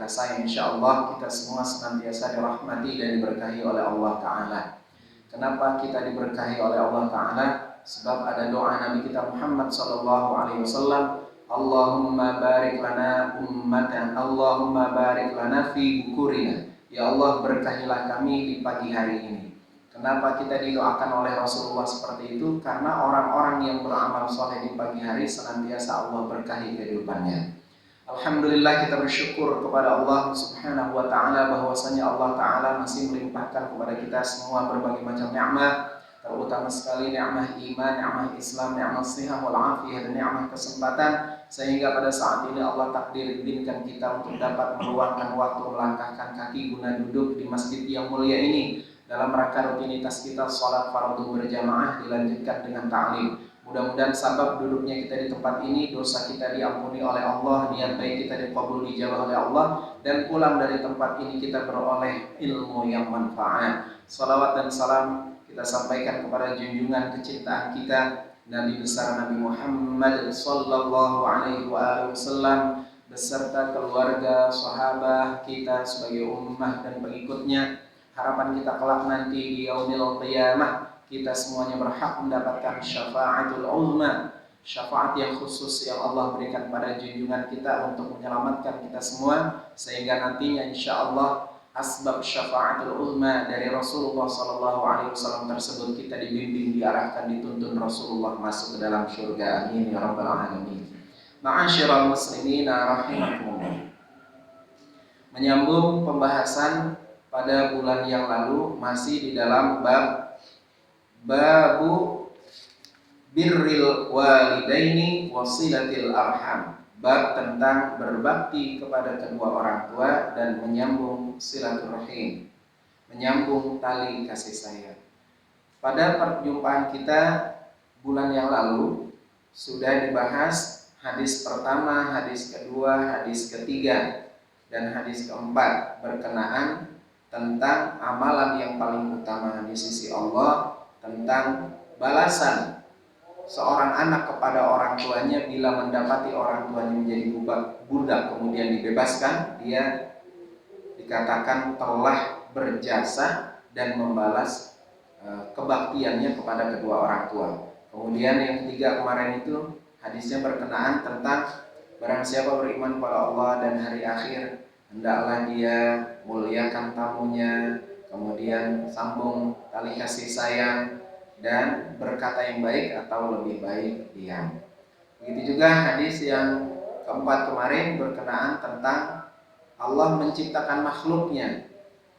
rasa insyaallah kita semua senantiasa dirahmati dan diberkahi oleh Allah Ta'ala. Kenapa kita diberkahi oleh Allah Ta'ala? Sebab ada doa Nabi kita Muhammad SAW, Allahumma barik lana ummatan, Allahumma barik lana fi bukurina. Ya Allah, berkahilah kami di pagi hari ini. Kenapa kita didoakan oleh Rasulullah seperti itu? Karena orang-orang yang beramal soleh di pagi hari senantiasa Allah berkahi kehidupannya. Alhamdulillah, kita bersyukur kepada Allah Subhanahu wa Ta'ala bahwasanya Allah Ta'ala masih melimpahkan kepada kita semua berbagai macam nikmat, terutama sekali nikmat iman, nikmat Islam, nikmat sihah wal afiyah, dan nikmat kesempatan, sehingga pada saat ini Allah takdir izinkan kita untuk dapat meluangkan waktu melangkahkan kaki guna duduk di masjid yang mulia ini dalam rangka rutinitas kita sholat fardu berjamaah dilanjutkan dengan ta'lim. Mudah-mudahan sabab duduknya kita di tempat ini, dosa kita diampuni oleh Allah, niat baik kita dikabul dijabah oleh Allah, dan pulang dari tempat ini kita beroleh ilmu yang manfaat. Salawat dan salam kita sampaikan kepada junjungan kecintaan kita, Nabi besar Nabi Muhammad sallallahu alaihi wasallam beserta keluarga, sahabat kita sebagai ummah dan pengikutnya. Harapan kita kelak nanti di yaumil qiyamah, kita semuanya berhak mendapatkan syafaatul uzma, syafaat yang khusus yang Allah berikan pada junjungan kita untuk menyelamatkan kita semua, sehingga nantinya insyaallah asbab syafaatul uzma dari Rasulullah SAW tersebut kita dibimbing, diarahkan, dituntun Rasulullah masuk ke dalam surga. Amin ya rabbal alamin. Ma'asyiral muslimin rahimakumullah. Menyambung pembahasan pada bulan yang lalu, masih di dalam babu birril walidaini wasilatil arham, bab tentang berbakti kepada kedua orang tua dan menyambung silaturahim, menyambung tali kasih sayang. Pada perjumpaan kita bulan yang lalu sudah dibahas hadis pertama, hadis kedua, hadis ketiga, dan hadis keempat berkenaan tentang amalan yang paling utama di sisi Allah, tentang balasan seorang anak kepada orang tuanya bila mendapati orang tuanya menjadi budak kemudian dibebaskan, dia dikatakan telah berjasa dan membalas kebaktiannya kepada kedua orang tua. Kemudian yang ketiga kemarin itu hadisnya berkenaan tentang barang siapa beriman pada Allah dan hari akhir, hendaklah dia muliakan tamunya, kemudian sambung tali kasih sayang, dan berkata yang baik atau lebih baik diam. Begitu juga hadis yang keempat kemarin berkenaan tentang Allah menciptakan makhluknya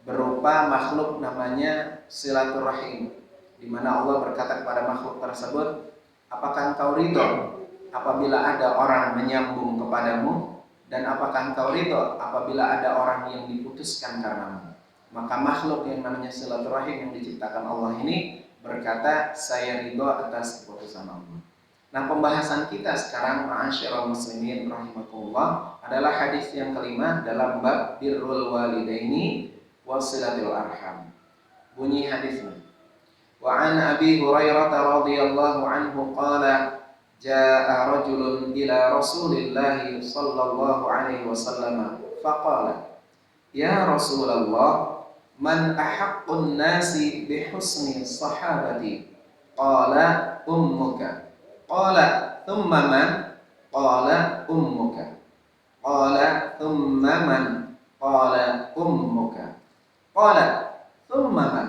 berupa makhluk namanya silaturahim, di mana Allah berkata kepada makhluk tersebut, apakah engkau ridho apabila ada orang menyambung kepadamu, dan apakah engkau ridho apabila ada orang yang diputuskan karenamu? Maka makhluk yang namanya silaturahim yang diciptakan Allah ini berkata, saya ridho atas keputusan Allah. Nah, pembahasan kita sekarang ma'asyiral muslimin rahimakumullah adalah hadis yang kelima dalam bab birrul walidaini wasilatul arham. Bunyi hadisnya, wa an Abi Hurairah radhiyallahu anhu qala jaa rajulun ila Rasulillah sallallahu alaihi wasallam faqala ya Rasulullah man ahaqqun nasi bihusni sahabati qala ummuka qala thumma man qala ummuka qala thumma man qala ummuka qala thumma man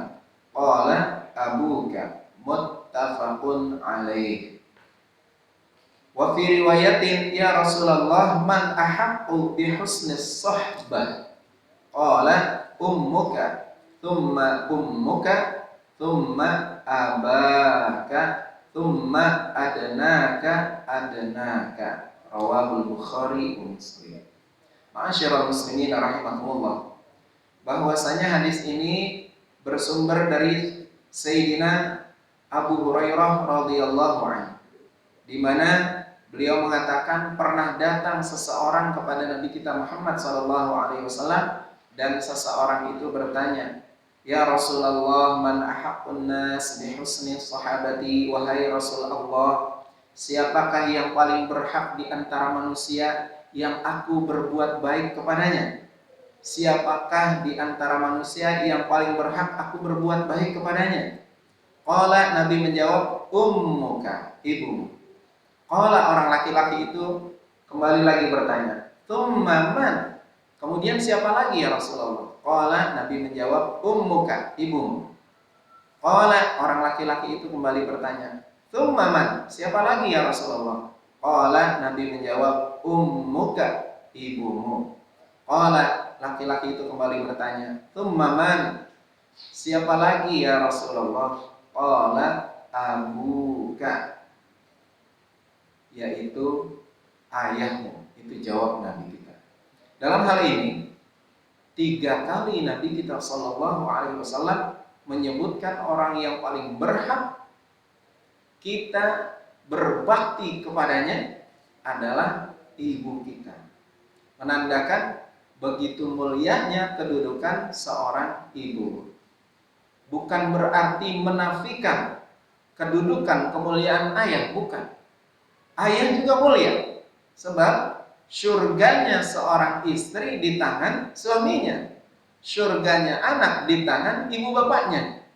qala abuka muttafaqun alaih. Wa fi riwayatin ya Rasulullah man ahaqqu bi husnis sahbah qala ummuka thumma ummuka thumma abaka thumma adnaka adnaka. Rawahul Bukhari wa Muslim. Ma'asyiral muslimin rahimakumullah, bahwasanya hadis ini bersumber dari Sayyidina Abu Hurairah radhiyallahu anhu, di mana beliau mengatakan pernah datang seseorang kepada Nabi kita Muhammad SAW, dan seseorang itu bertanya, ya Rasulullah man ahaqqun nas bi husni sahabati, wahai Rasulullah, siapakah yang paling berhak di antara manusia yang aku berbuat baik kepadanya? siapakah di antara manusia yang paling berhak aku berbuat baik kepadanya? Qala, Nabi menjawab, ummuka, ibumu. Qala, orang laki-laki itu kembali lagi bertanya, tsumma man? Kemudian siapa lagi ya Rasulullah? Qala, Nabi menjawab, ummuka, ibumu. Qala, orang laki-laki itu kembali bertanya, tsumma man? Siapa lagi ya Rasulullah? Qala, Nabi menjawab, ummuka, ibumu. Qala, laki-laki itu kembali bertanya, tsumma man? Siapa lagi ya Rasulullah? Qala, abuka, yaitu ayahmu. Itu jawab Nabi kita. Dalam hal ini 3 kali Nabi kita Shallallahu Alaihi Wasallam menyebutkan orang yang paling berhak kita berbakti kepadanya adalah ibu kita, menandakan begitu mulianya kedudukan seorang ibu. Bukan berarti menafikan kedudukan kemuliaan ayah, bukan. Ayah juga mulia, sebab surganya seorang istri di tangan suaminya, surganya anak di tangan ibu bapaknya.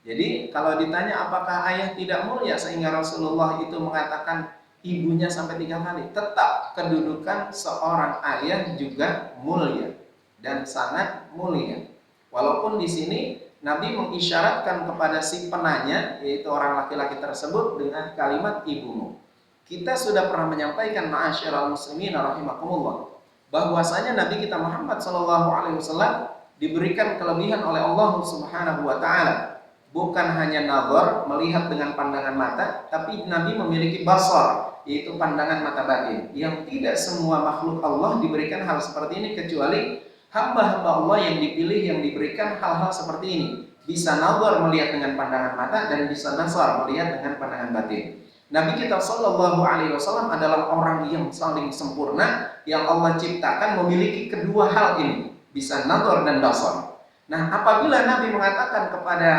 Jadi kalau ditanya apakah ayah tidak mulia sehingga Rasulullah itu mengatakan ibunya sampai 3 kali, tetap kedudukan seorang ayah juga mulia dan sangat mulia. Walaupun di sini Nabi mengisyaratkan kepada si penanya, yaitu orang laki-laki tersebut, dengan kalimat ibumu. Kita sudah pernah menyampaikan, ma'asyiral muslimin rahimakumullah, bahwasanya Nabi kita Muhammad SAW diberikan kelebihan oleh Allah Subhanahu wa taala. Bukan hanya nazar, melihat dengan pandangan mata, tapi Nabi memiliki basar, yaitu pandangan mata batin. Yang tidak semua makhluk Allah diberikan hal seperti ini, kecuali hamba-hamba Allah yang dipilih yang diberikan hal-hal seperti ini. Bisa nazar, melihat dengan pandangan mata, dan bisa nasar, melihat dengan pandangan batin. Nabi kita Shallallahu Alaihi Wasallam adalah orang yang saling sempurna, yang Allah ciptakan memiliki kedua hal ini, bisa nazar dan basar. Nah, apabila Nabi mengatakan kepada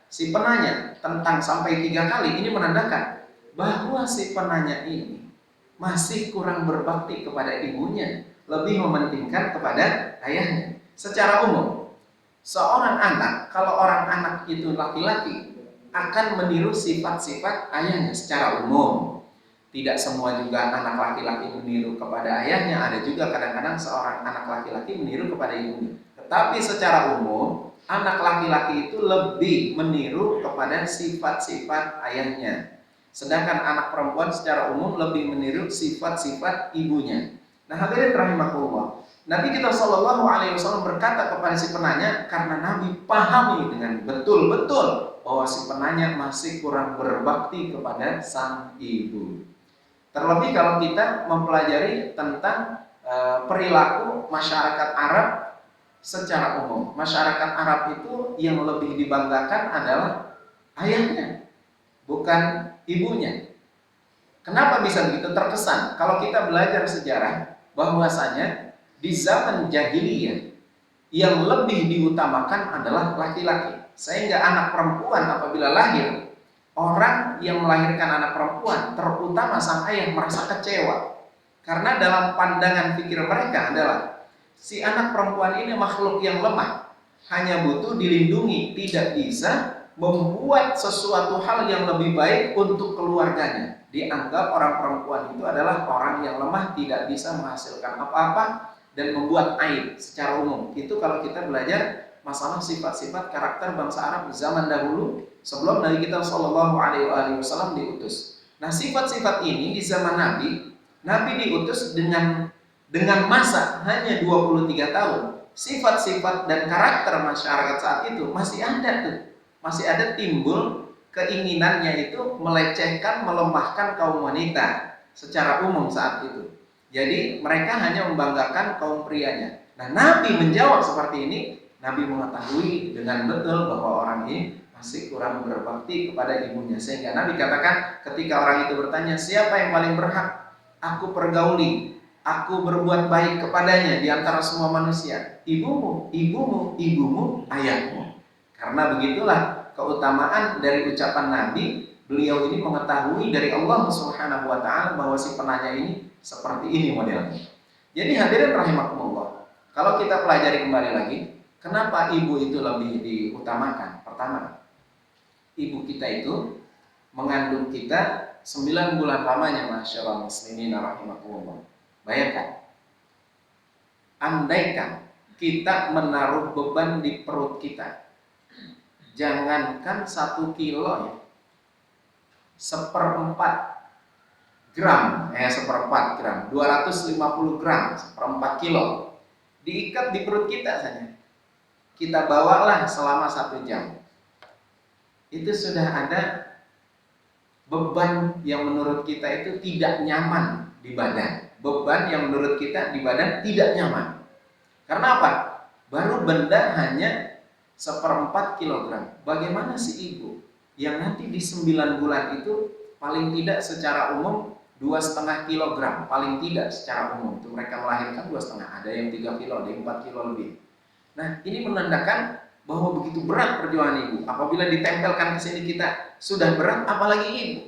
si penanya tentang sampai 3 kali, ini menandakan bahwa si penanya ini masih kurang berbakti kepada ibunya, lebih mementingkan kepada ayahnya. Secara umum, seorang anak, kalau orang anak itu laki-laki, akan meniru sifat-sifat ayahnya secara umum. Tidak semua juga anak laki-laki meniru kepada ayahnya, ada juga kadang-kadang seorang anak laki-laki meniru kepada ibunya. Tetapi secara umum, anak laki-laki itu lebih meniru kepada sifat-sifat ayahnya. Sedangkan anak perempuan secara umum lebih meniru sifat-sifat ibunya. Nah, hadirin rahimakumullah, Nabi kita Shallallahu Alaihi Wasallam berkata kepada si penanya karena Nabi pahami dengan betul-betul bahwa si penanya masih kurang berbakti kepada sang ibu. Terlebih kalau kita mempelajari tentang perilaku masyarakat Arab secara umum. Masyarakat Arab itu yang lebih dibanggakan adalah ayahnya, bukan ibunya. Kenapa bisa begitu terkesan? Kalau kita belajar sejarah, bahwasanya di zaman jahiliyah yang lebih diutamakan adalah laki-laki. Sehingga anak perempuan apabila lahir, orang yang melahirkan anak perempuan, terutama sang ayah, merasa kecewa. Karena dalam pandangan pikir mereka adalah si anak perempuan ini makhluk yang lemah, hanya butuh dilindungi, tidak bisa membuat sesuatu hal yang lebih baik untuk keluarganya. Dianggap orang perempuan itu adalah orang yang lemah, tidak bisa menghasilkan apa-apa dan membuat aib secara umum. Itu kalau kita belajar masalah sifat-sifat karakter bangsa Arab zaman dahulu sebelum Nabi kita Shallallahu Alaihi Wasallam diutus. Nah, sifat-sifat ini di zaman Nabi diutus dengan masa hanya 23 tahun. Sifat-sifat dan karakter masyarakat saat itu masih ada tuh. Masih ada timbul keinginannya itu melecehkan, melemahkan kaum wanita secara umum saat itu. Jadi mereka hanya membanggakan kaum prianya. Nah, Nabi menjawab seperti ini. Nabi mengetahui dengan betul bahwa orang ini masih kurang berbakti kepada ibunya. Sehingga Nabi katakan ketika orang itu bertanya, siapa yang paling berhak aku pergauli, aku berbuat baik kepadanya di antara semua manusia? Ibumu, ibumu, ibumu, ayahmu. Karena begitulah keutamaan dari ucapan Nabi. Beliau ini mengetahui dari Allah Subhanahu wa taala bahwa si penanya ini seperti ini modelnya. Jadi hadirin rahimakumullah, Kalau kita pelajari kembali lagi, kenapa ibu itu lebih diutamakan? Pertama, ibu kita itu mengandung kita 9 bulan lamanya, masyaallah muslimin rahimakumullah. Bayangkan, andaikan kita menaruh beban di perut kita, jangankan 1 kilo ya, 1/4 gram, 250 gram, 1/4 kilo, diikat di perut kita saja. Kita bawalah selama 1 jam. Itu sudah ada beban yang menurut kita itu tidak nyaman di badan. Beban yang menurut kita di badan tidak nyaman. Karena apa? Baru benda hanya 1/4 kilogram. Bagaimana si ibu yang nanti di 9 bulan itu paling tidak secara umum 2,5 kilogram, paling tidak secara umum itu mereka melahirkan 2,5, ada yang 3 kilo, ada yang 4 kilo lebih. Nah, ini menandakan bahwa begitu berat perjuangan ibu. Apabila ditempelkan ke sini kita sudah berat, apalagi ibu.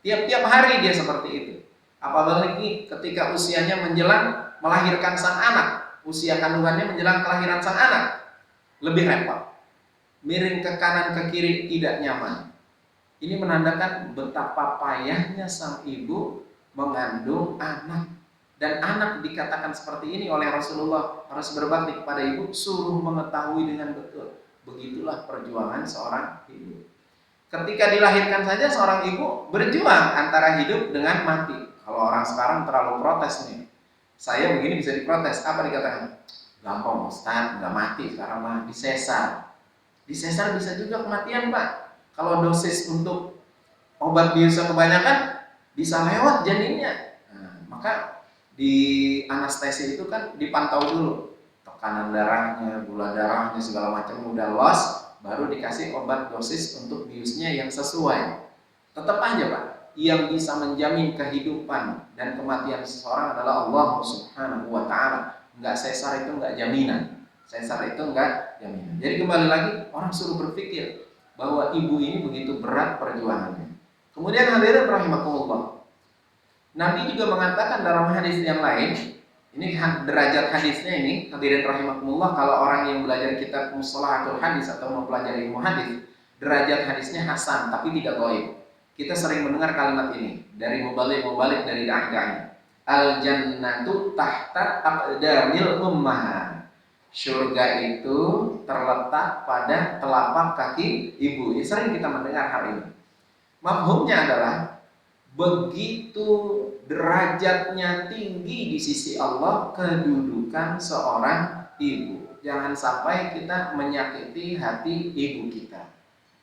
Tiap-tiap hari dia seperti itu. Apalagi ketika usianya menjelang melahirkan sang anak, usia kandungannya menjelang kelahiran sang anak, lebih repot. Miring ke kanan ke kiri tidak nyaman. Ini menandakan betapa payahnya sang ibu mengandung anak. Dan anak dikatakan seperti ini oleh Rasulullah, harus berbakti kepada ibu, suruh mengetahui dengan betul. Begitulah perjuangan seorang ibu. Ketika dilahirkan saja seorang ibu berjuang antara hidup dengan mati. Kalau orang sekarang terlalu protes nih, saya begini bisa diprotes, apa dikatakan? Gampang Ustaz, nggak mati sekarang mah, disesar. Disesar bisa juga kematian Pak. Kalau dosis untuk obat biasa kebanyakan bisa lewat janinnya. Nah, maka di anestesi itu kan dipantau dulu tekanan darahnya, gula darahnya, segala macam udah loss, baru dikasih obat dosis untuk biusnya yang sesuai. Tetap aja Pak, yang bisa menjamin kehidupan dan kematian seseorang adalah Allah Subhanahu wa Ta'ala. Enggak sesar itu enggak jaminan. Sesar itu enggak jaminan. Jadi kembali lagi, orang suruh berpikir bahwa ibu ini begitu berat perjuangannya. Kemudian hadirin rahimakumullah, Nabi juga mengatakan dalam hadis yang lain, ini derajat hadisnya ini, hadirin rahimakumullah, kalau orang yang belajar kitab Musthalahatul Hadis atau mempelajari ilmu hadis, derajat hadisnya hasan tapi tidak dhaif. Kita sering mendengar kalimat ini dari mubalik dari dai-dai. Al jannatu tahta aqdamil ummahat. Surga itu terletak pada telapak kaki ibu. Sering kita mendengar hal ini. Mafhumnya adalah begitu derajatnya tinggi di sisi Allah kedudukan seorang ibu. Jangan sampai kita menyakiti hati ibu kita.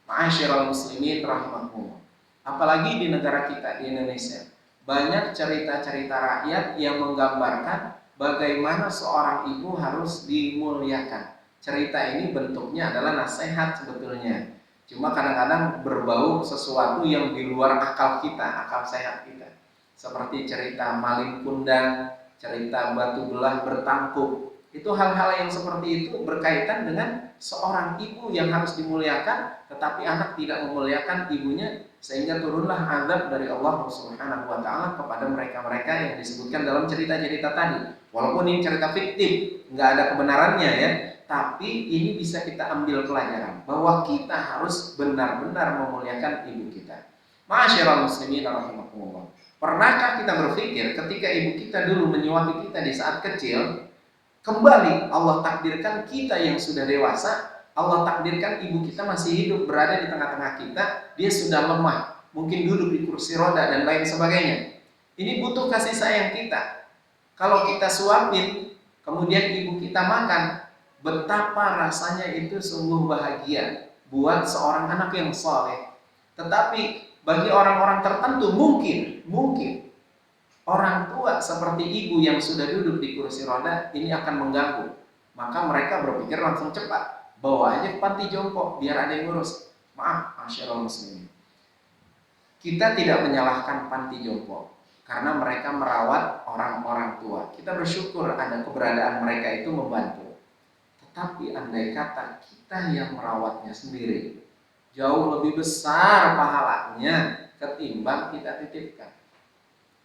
Ma'asyiral muslimin rahimakumullah. Apalagi di negara kita, di Indonesia, banyak cerita-cerita rakyat yang menggambarkan bagaimana seorang ibu harus dimuliakan. Cerita ini bentuknya adalah nasihat sebetulnya, cuma kadang-kadang berbau sesuatu yang di luar akal kita, akal sehat kita. Seperti cerita maling kundang, cerita batu belah bertangkup. Itu hal-hal yang seperti itu berkaitan dengan seorang ibu yang harus dimuliakan, tetapi anak tidak memuliakan ibunya, sehingga turunlah azab dari Allah Subhanahu wa Ta'ala kepada mereka-mereka yang disebutkan dalam cerita-cerita tadi. Walaupun ini cerita fiktif, nggak ada kebenarannya ya, tapi ini bisa kita ambil pelajaran bahwa kita harus benar-benar memuliakan ibu kita. Ma'asyiral muslimin rahimakumullah. Pernahkah kita berpikir ketika ibu kita dulu menyuapi kita di saat kecil, kembali Allah takdirkan kita yang sudah dewasa, Allah takdirkan ibu kita masih hidup berada di tengah-tengah kita, dia sudah lemah, mungkin duduk di kursi roda dan lain sebagainya. Ini butuh kasih sayang kita. Kalau kita suapin, kemudian ibu kita makan, betapa rasanya itu sungguh bahagia buat seorang anak yang saleh. Tetapi bagi orang-orang tertentu mungkin orang tua seperti ibu yang sudah duduk di kursi roda ini akan mengganggu. Maka mereka berpikir langsung cepat, bawa aja ke panti jompo biar ada yang ngurus. Maaf, masyaallah muslimin, kita tidak menyalahkan panti jompo karena mereka merawat orang-orang tua. Kita bersyukur ada keberadaan mereka itu membantu. Tetapi andai kata kita yang merawatnya sendiri, jauh lebih besar pahalanya ketimbang kita titipkan.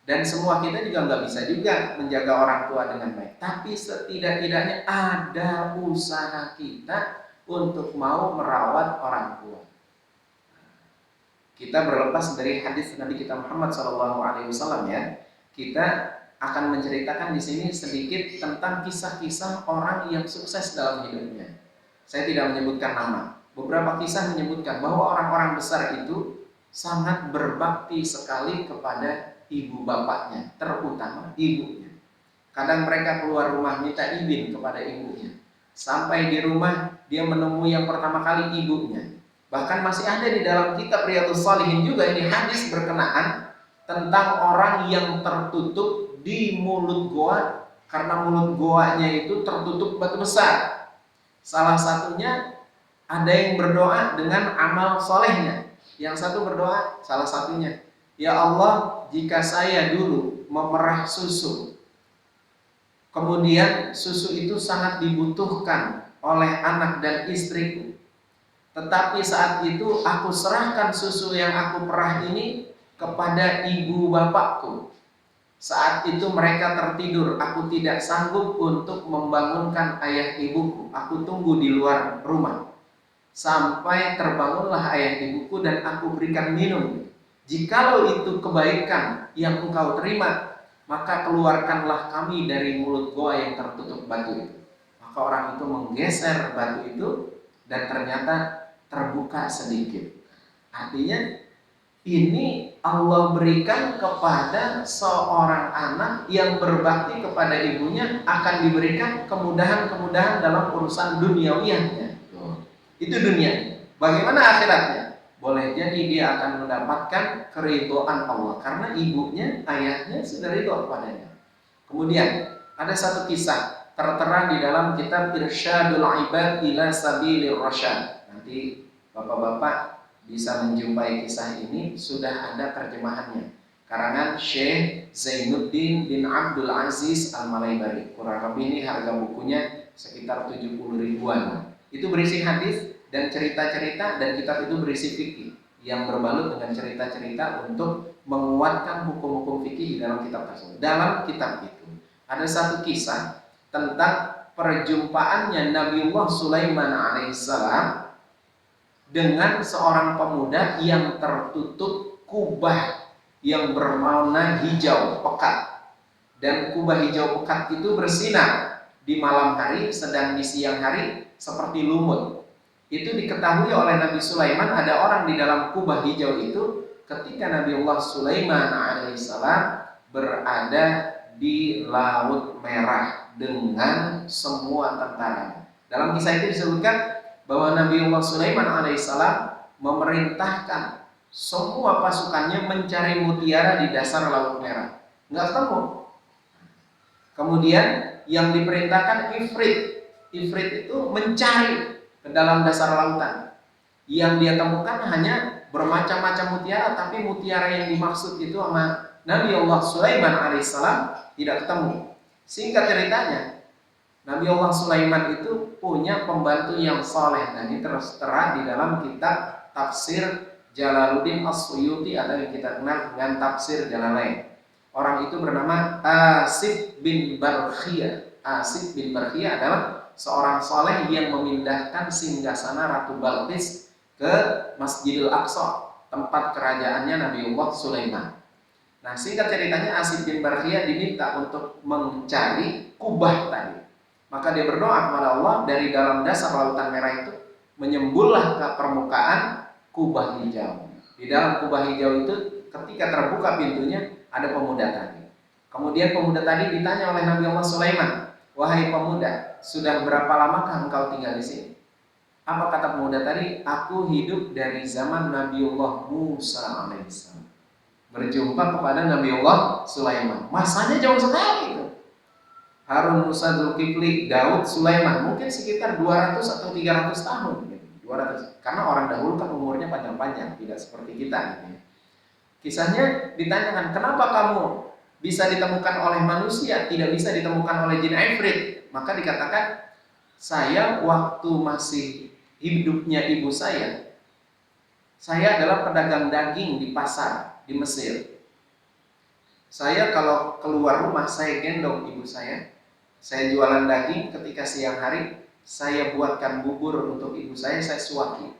Dan semua kita juga nggak bisa juga menjaga orang tua dengan baik. Tapi setidak-tidaknya ada usaha kita untuk mau merawat orang tua. Kita berlepas dari hadis Nabi kita Muhammad SAW ya. Kita akan menceritakan di sini sedikit tentang kisah-kisah orang yang sukses dalam hidupnya. Saya tidak menyebutkan nama. Beberapa kisah menyebutkan bahwa orang-orang besar itu sangat berbakti sekali kepada ibu bapaknya, terutama ibunya. Kadang mereka keluar rumah minta izin kepada ibunya. Sampai di rumah dia menemui yang pertama kali ibunya. Bahkan masih ada di dalam kitab Riyadhus Shalihin juga ini hadis berkenaan tentang orang yang tertutup di mulut goa karena mulut goanya itu tertutup batu besar. Salah satunya ada yang berdoa dengan amal solehnya. Yang satu berdoa, salah satunya, ya Allah, jika saya dulu memerah susu, kemudian susu itu sangat dibutuhkan oleh anak dan istriku, tetapi saat itu aku serahkan susu yang aku perah ini kepada ibu bapakku. Saat itu mereka tertidur, aku tidak sanggup untuk membangunkan ayah ibuku. Aku tunggu di luar rumah sampai terbangunlah ayah ibuku dan aku berikan minum. Jikalau itu kebaikan yang engkau terima, maka keluarkanlah kami dari mulut goa yang tertutup batu itu. Maka orang itu menggeser batu itu dan ternyata terbuka sedikit. Artinya ini Allah berikan kepada seorang anak yang berbakti kepada ibunya akan diberikan kemudahan-kemudahan dalam urusan duniawiyahnya. Itu dunia. Bagaimana akhiratnya? Boleh jadi dia akan mendapatkan keridhaan Allah karena ibunya, ayahnya sudah ridho kepadanya. Kemudian ada satu kisah tertera di dalam kitab Irsyadul Ibad ila Sabilir Rasyad. Nanti bapak-bapak bisa menjumpai kisah ini, sudah ada terjemahannya. Karangan Syekh Zainuddin bin Abdul Aziz Al-Malaybari. Kurang lebih ini harga bukunya sekitar 70 ribuan. Itu berisi hadis dan cerita-cerita, dan kitab itu berisi fikih yang berbalut dengan cerita-cerita untuk menguatkan hukum-hukum fikih di dalam kitab tersebut. Dalam kitab itu ada satu kisah tentang perjumpaannya Nabiullah Sulaiman alaihissalam dengan seorang pemuda yang tertutup kubah yang berwarna hijau pekat. Dan kubah hijau pekat itu bersinar di malam hari, sedang di siang hari seperti lumut. Itu diketahui oleh Nabi Sulaiman ada orang di dalam kubah hijau itu ketika Nabiullah Sulaiman alaihissalam berada di Laut Merah dengan semua tentaranya. Dalam kisah itu disebutkan bahwa Nabiullah Sulaiman alaihissalam memerintahkan semua pasukannya mencari mutiara di dasar Laut Merah. Nggak ketemu. Kemudian yang diperintahkan Ifrit. Ifrit itu mencari ke dalam dasar lautan. Yang dia temukan hanya bermacam-macam mutiara, tapi mutiara yang dimaksud itu sama Nabiullah Sulaiman alaihissalam tidak ketemu. Singkat ceritanya, Nabiullah Sulaiman itu punya pembantu yang soleh, dan ini terus terang di dalam kitab tafsir Jalaluddin As-Suyuti atau yang kita kenal dengan tafsir Jalalain. Orang itu bernama Asif bin Barkhiyah. Asif bin Barkhiyah adalah seorang soleh yang memindahkan singgasana Ratu Balqis ke Masjidil Aqsa, tempat kerajaannya Nabiullah Sulaiman. Nah, singkat ceritanya Asif bin Barkhiyah diminta untuk mencari kubah tadi. Maka dia berdoa kepada Allah dari dalam dasar Lautan Merah itu menyembullah ke permukaan kubah hijau. Di dalam kubah hijau itu ketika terbuka pintunya ada pemuda tadi. Kemudian pemuda tadi ditanya oleh Nabiullah Sulaiman, wahai pemuda, sudah berapa lamakah engkau tinggal di sini? Apa kata pemuda tadi? Aku hidup dari zaman Nabiullah Musa alaihissalam berjumpa kepada Nabiullah Sulaiman. Masanya jauh sekali itu. Harun, Musa, Zulkifli, Daud, Sulaiman, mungkin sekitar 200 atau 300 tahun. 200. Karena orang dahulu kan umurnya panjang-panjang, tidak seperti kita. Kisahnya ditanyakan, kenapa kamu bisa ditemukan oleh manusia, tidak bisa ditemukan oleh jin ifrit? Maka dikatakan, saya waktu masih hidupnya ibu saya adalah pedagang daging di pasar di Mesir. Saya kalau keluar rumah, saya gendong ibu saya. Saya jualan daging, ketika siang hari, saya buatkan bubur untuk ibu saya suaki.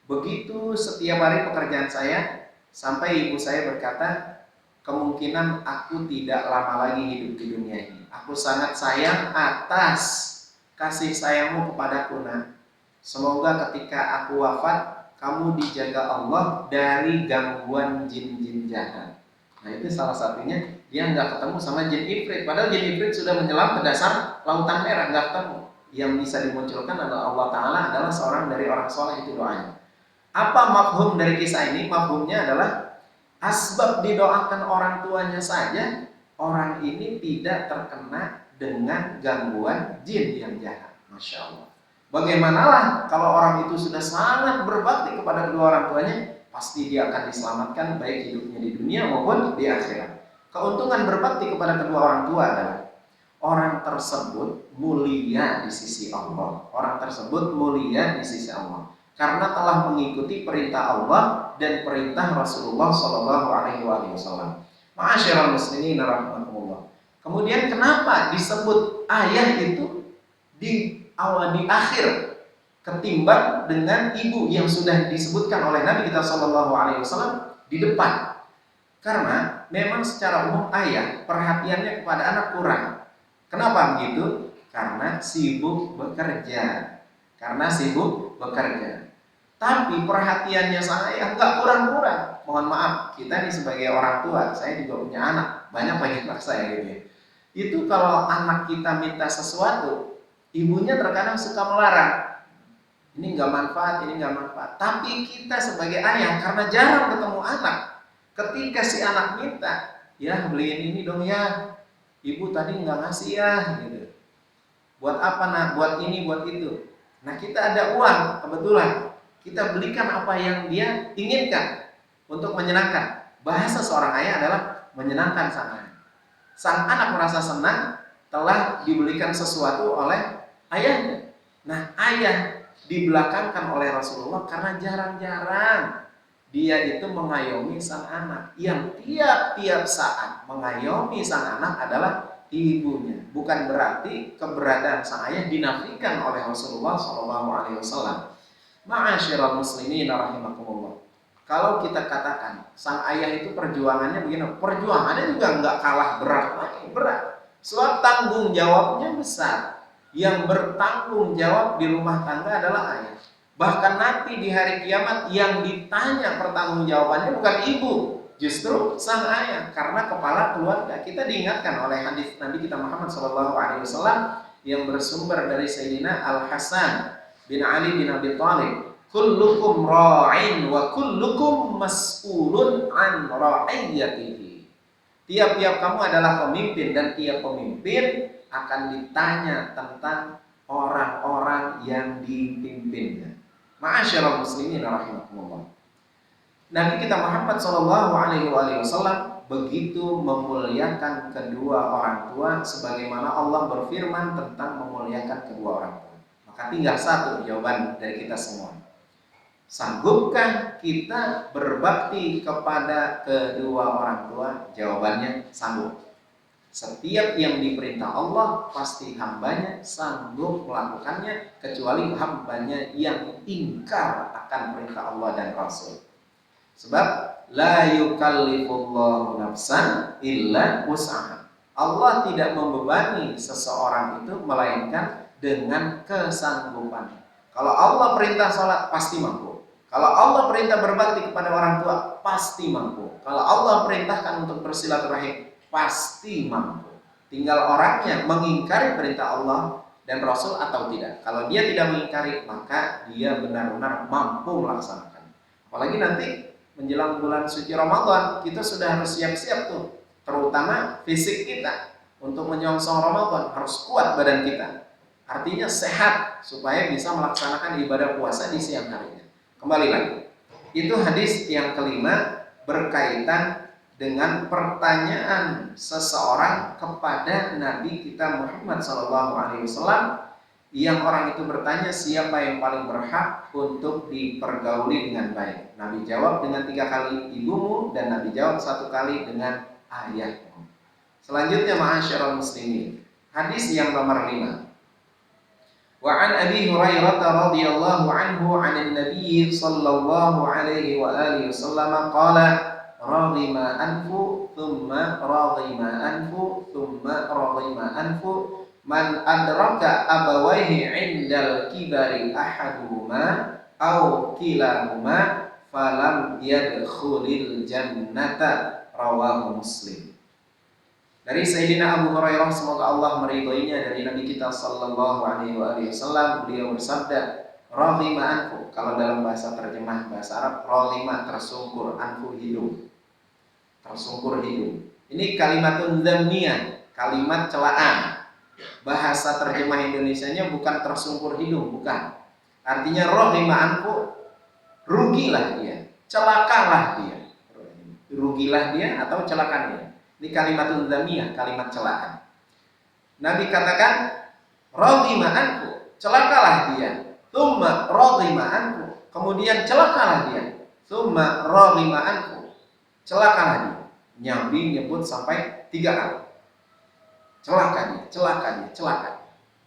Begitu setiap hari pekerjaan saya, sampai ibu saya berkata, kemungkinan aku tidak lama lagi hidup di dunia ini. Aku sangat sayang atas kasih sayangmu kepadaku, nak. Semoga ketika aku wafat, kamu dijaga Allah dari gangguan jin-jin jahat. Nah, itu salah satunya, dia nggak ketemu sama jin ifrit. Padahal jin ifrit sudah menyelam ke dasar lautan merah, nggak ketemu. Yang bisa dimunculkan adalah Allah Ta'ala, adalah seorang dari orang soleh, itu doanya. Apa mafhum dari kisah ini? Mafhumnya adalah asbab didoakan orang tuanya saja, orang ini tidak terkena dengan gangguan jin yang jahat. Masya Allah. Bagaimanalah kalau orang itu sudah sangat berbakti kepada kedua orang tuanya, pasti dia akan diselamatkan baik hidupnya di dunia maupun di akhirat. Keuntungan berbakti kepada kedua orang tua adalah orang tersebut mulia di sisi Allah. Orang tersebut mulia di sisi Allah karena telah mengikuti perintah Allah dan perintah Rasulullah Shallallahu Alaihi Wasallam. Ma'asyiral muslimin rahimakumullah. Kemudian kenapa disebut ayah itu di awal, di akhir, ketimbang dengan ibu yang sudah disebutkan oleh Nabi kita Shallallahu Alaihi Wasallam di depan? Karena memang secara umum ayah perhatiannya kepada anak kurang. Kenapa begitu? Karena sibuk bekerja. Tapi perhatiannya saya nggak kurang-kurang. Mohon maaf, kita nih sebagai orang tua, saya juga punya anak, banyak anak saya gitu ya. Itu kalau anak kita minta sesuatu, ibunya terkadang suka melarang. Ini nggak manfaat, ini nggak manfaat. Tapi kita sebagai ayah, karena jarang ketemu anak, ketika si anak minta, ya beliin ini dong ya, ibu tadi nggak ngasih ya, gitu. Buat apa nak? Buat ini, buat itu. Nah, kita ada uang kebetulan, kita belikan apa yang dia inginkan untuk menyenangkan. Bahasa seorang ayah adalah menyenangkan sang anak. Sang anak merasa senang telah dibelikan sesuatu oleh ayahnya. Nah, ayah dibelakangkan oleh Rasulullah karena jarang-jarang dia itu mengayomi sang anak. Yang tiap-tiap saat mengayomi sang anak adalah ibunya. Bukan berarti keberadaan sang ayah dinafikan oleh Rasulullah SAW. Ma'asyiral muslimin rahimakumullah. Kalau kita katakan sang ayah itu perjuangannya begini, perjuangannya juga nggak kalah berat. Sebab tanggung jawabnya besar. Yang bertanggung jawab di rumah tangga adalah ayah. Bahkan nanti di hari kiamat yang ditanya pertanggungjawabannya bukan ibu, justru sang ayah, karena kepala keluarga. Kita diingatkan oleh hadis Nabi kita Muhammad SAW yang bersumber dari Sayyidina Al Hasan bin Ali bin Abi Thalib, kullukum ra'in wa kullukum mas'ulun an ra'iyatihi. Tiap-tiap kamu adalah pemimpin dan tiap pemimpin akan ditanya tentang orang-orang yang dipimpinnya. Ma'asyiral muslimin rahimakumullah. Nabi kita Muhammad sallallahu alaihi wasallam begitu memuliakan kedua orang tua sebagaimana Allah berfirman tentang memuliakan kedua orang tua. Maka tinggal satu jawaban dari kita semua. Sanggupkah kita berbakti kepada kedua orang tua? Jawabannya sanggup. Setiap yang diperintah Allah pasti hambanya sanggup melakukannya, kecuali hambanya yang ingkar akan perintah Allah dan Rasul. Sebab la yukallifullahu nafsan illa wus'aha. Allah tidak membebani seseorang itu melainkan dengan kesanggupan. Kalau Allah perintah sholat pasti mampu. Kalau Allah perintah berbakti kepada orang tua pasti mampu. Kalau Allah perintahkan untuk bersilaturahim pasti mampu. Tinggal orangnya mengingkari perintah Allah dan Rasul atau tidak. Kalau dia tidak mengingkari, maka dia benar-benar mampu melaksanakan. Apalagi nanti menjelang bulan suci Ramadan, kita sudah harus siap-siap tuh. Terutama fisik kita. Untuk menyongsong Ramadan harus kuat badan kita. Artinya sehat supaya bisa melaksanakan ibadah puasa di siang harinya. Kembali lagi. Itu hadis yang kelima berkaitan dengan pertanyaan seseorang kepada Nabi kita Muhammad SAW, yang orang itu bertanya siapa yang paling berhak untuk dipergauli dengan baik. Nabi jawab dengan 3 kali ibumu, dan Nabi jawab 1 kali dengan ayahmu. Selanjutnya ma'asyiral muslimin, hadis yang nomor 5. Wa an Abi Hurairah radhiyallahu anhu 'anil Nabi sallallahu alaihi wa alihi wasallam qala raghima anfu thumma raghima anfu thumma raghima anfu man adraka abawaihi 'indal kibari ahaduhuma aw kilahuma falam yadkhulil jannata, rawahu Muslim. Dari Sayyidina Abu Hurairah, semoga Allah meridhoinya, dari Nabi kita sallallahu alaihi wasallam, beliau bersabda, raghima anfu, kalau dalam bahasa terjemah bahasa Arab, raghima tersungkur, anfu hidung. Tersungkur hidung. Ini kalimatun dhammiyah, kalimat celaan. Bahasa terjemah Indonesianya bukan tersungkur hidung, bukan. Artinya raghima anfu, rugilah dia, celakalah dia. Rugilah dia atau celaka dia. Ini kalimatun dhammiyah, kalimat celaan. Nabi katakan, raghima anfu, celakalah dia. Tsumma raghima anfu, kemudian celakalah dia. Tsumma raghima anfu, celakalah dia. Nabi nyebut sampai 3 kali. Celaka dia, celaka dia, celaka.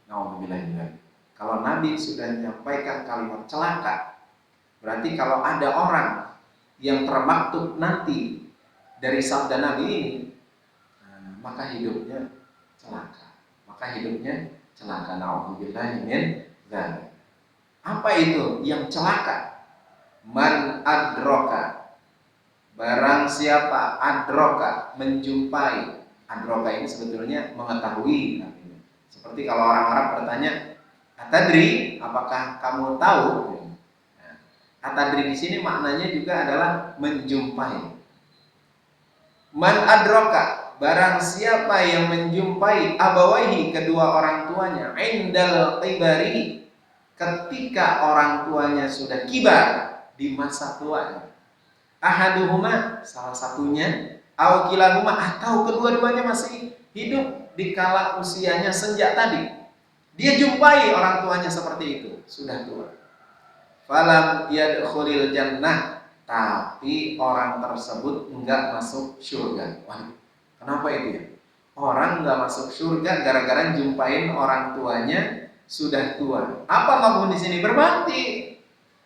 Nauzubillah. Kalau Nabi sudah menyampaikan kalimat celaka, berarti kalau ada orang yang termaktub nanti dari sabda Nabi ini, maka hidupnya celaka. Maka hidupnya celaka. Nauzubillah min dzalik. Apa itu yang celaka? Man adroka, barang siapa adroka, menjumpai. Adroka ini sebetulnya mengetahui. Seperti kalau orang Arab bertanya, atadri, apakah kamu tahu? Atadri di sini maknanya juga adalah menjumpai. Man adroka, barang siapa yang menjumpai abawaihi, kedua orang tuanya, indal kibari, ketika orang tuanya sudah kibar, di masa tuanya. Ahaduhuma, salah satunya, aw kilahuma, atau kedua-duanya masih hidup di kala usianya senja tadi. Dia jumpai orang tuanya seperti itu, sudah tua. Falam yadkhulil jannah, tapi orang tersebut enggak masuk surga. Wah, kenapa itu ya? Orang enggak masuk surga gara-gara jumpain orang tuanya sudah tua. Apa maksud di sini? Berbakti.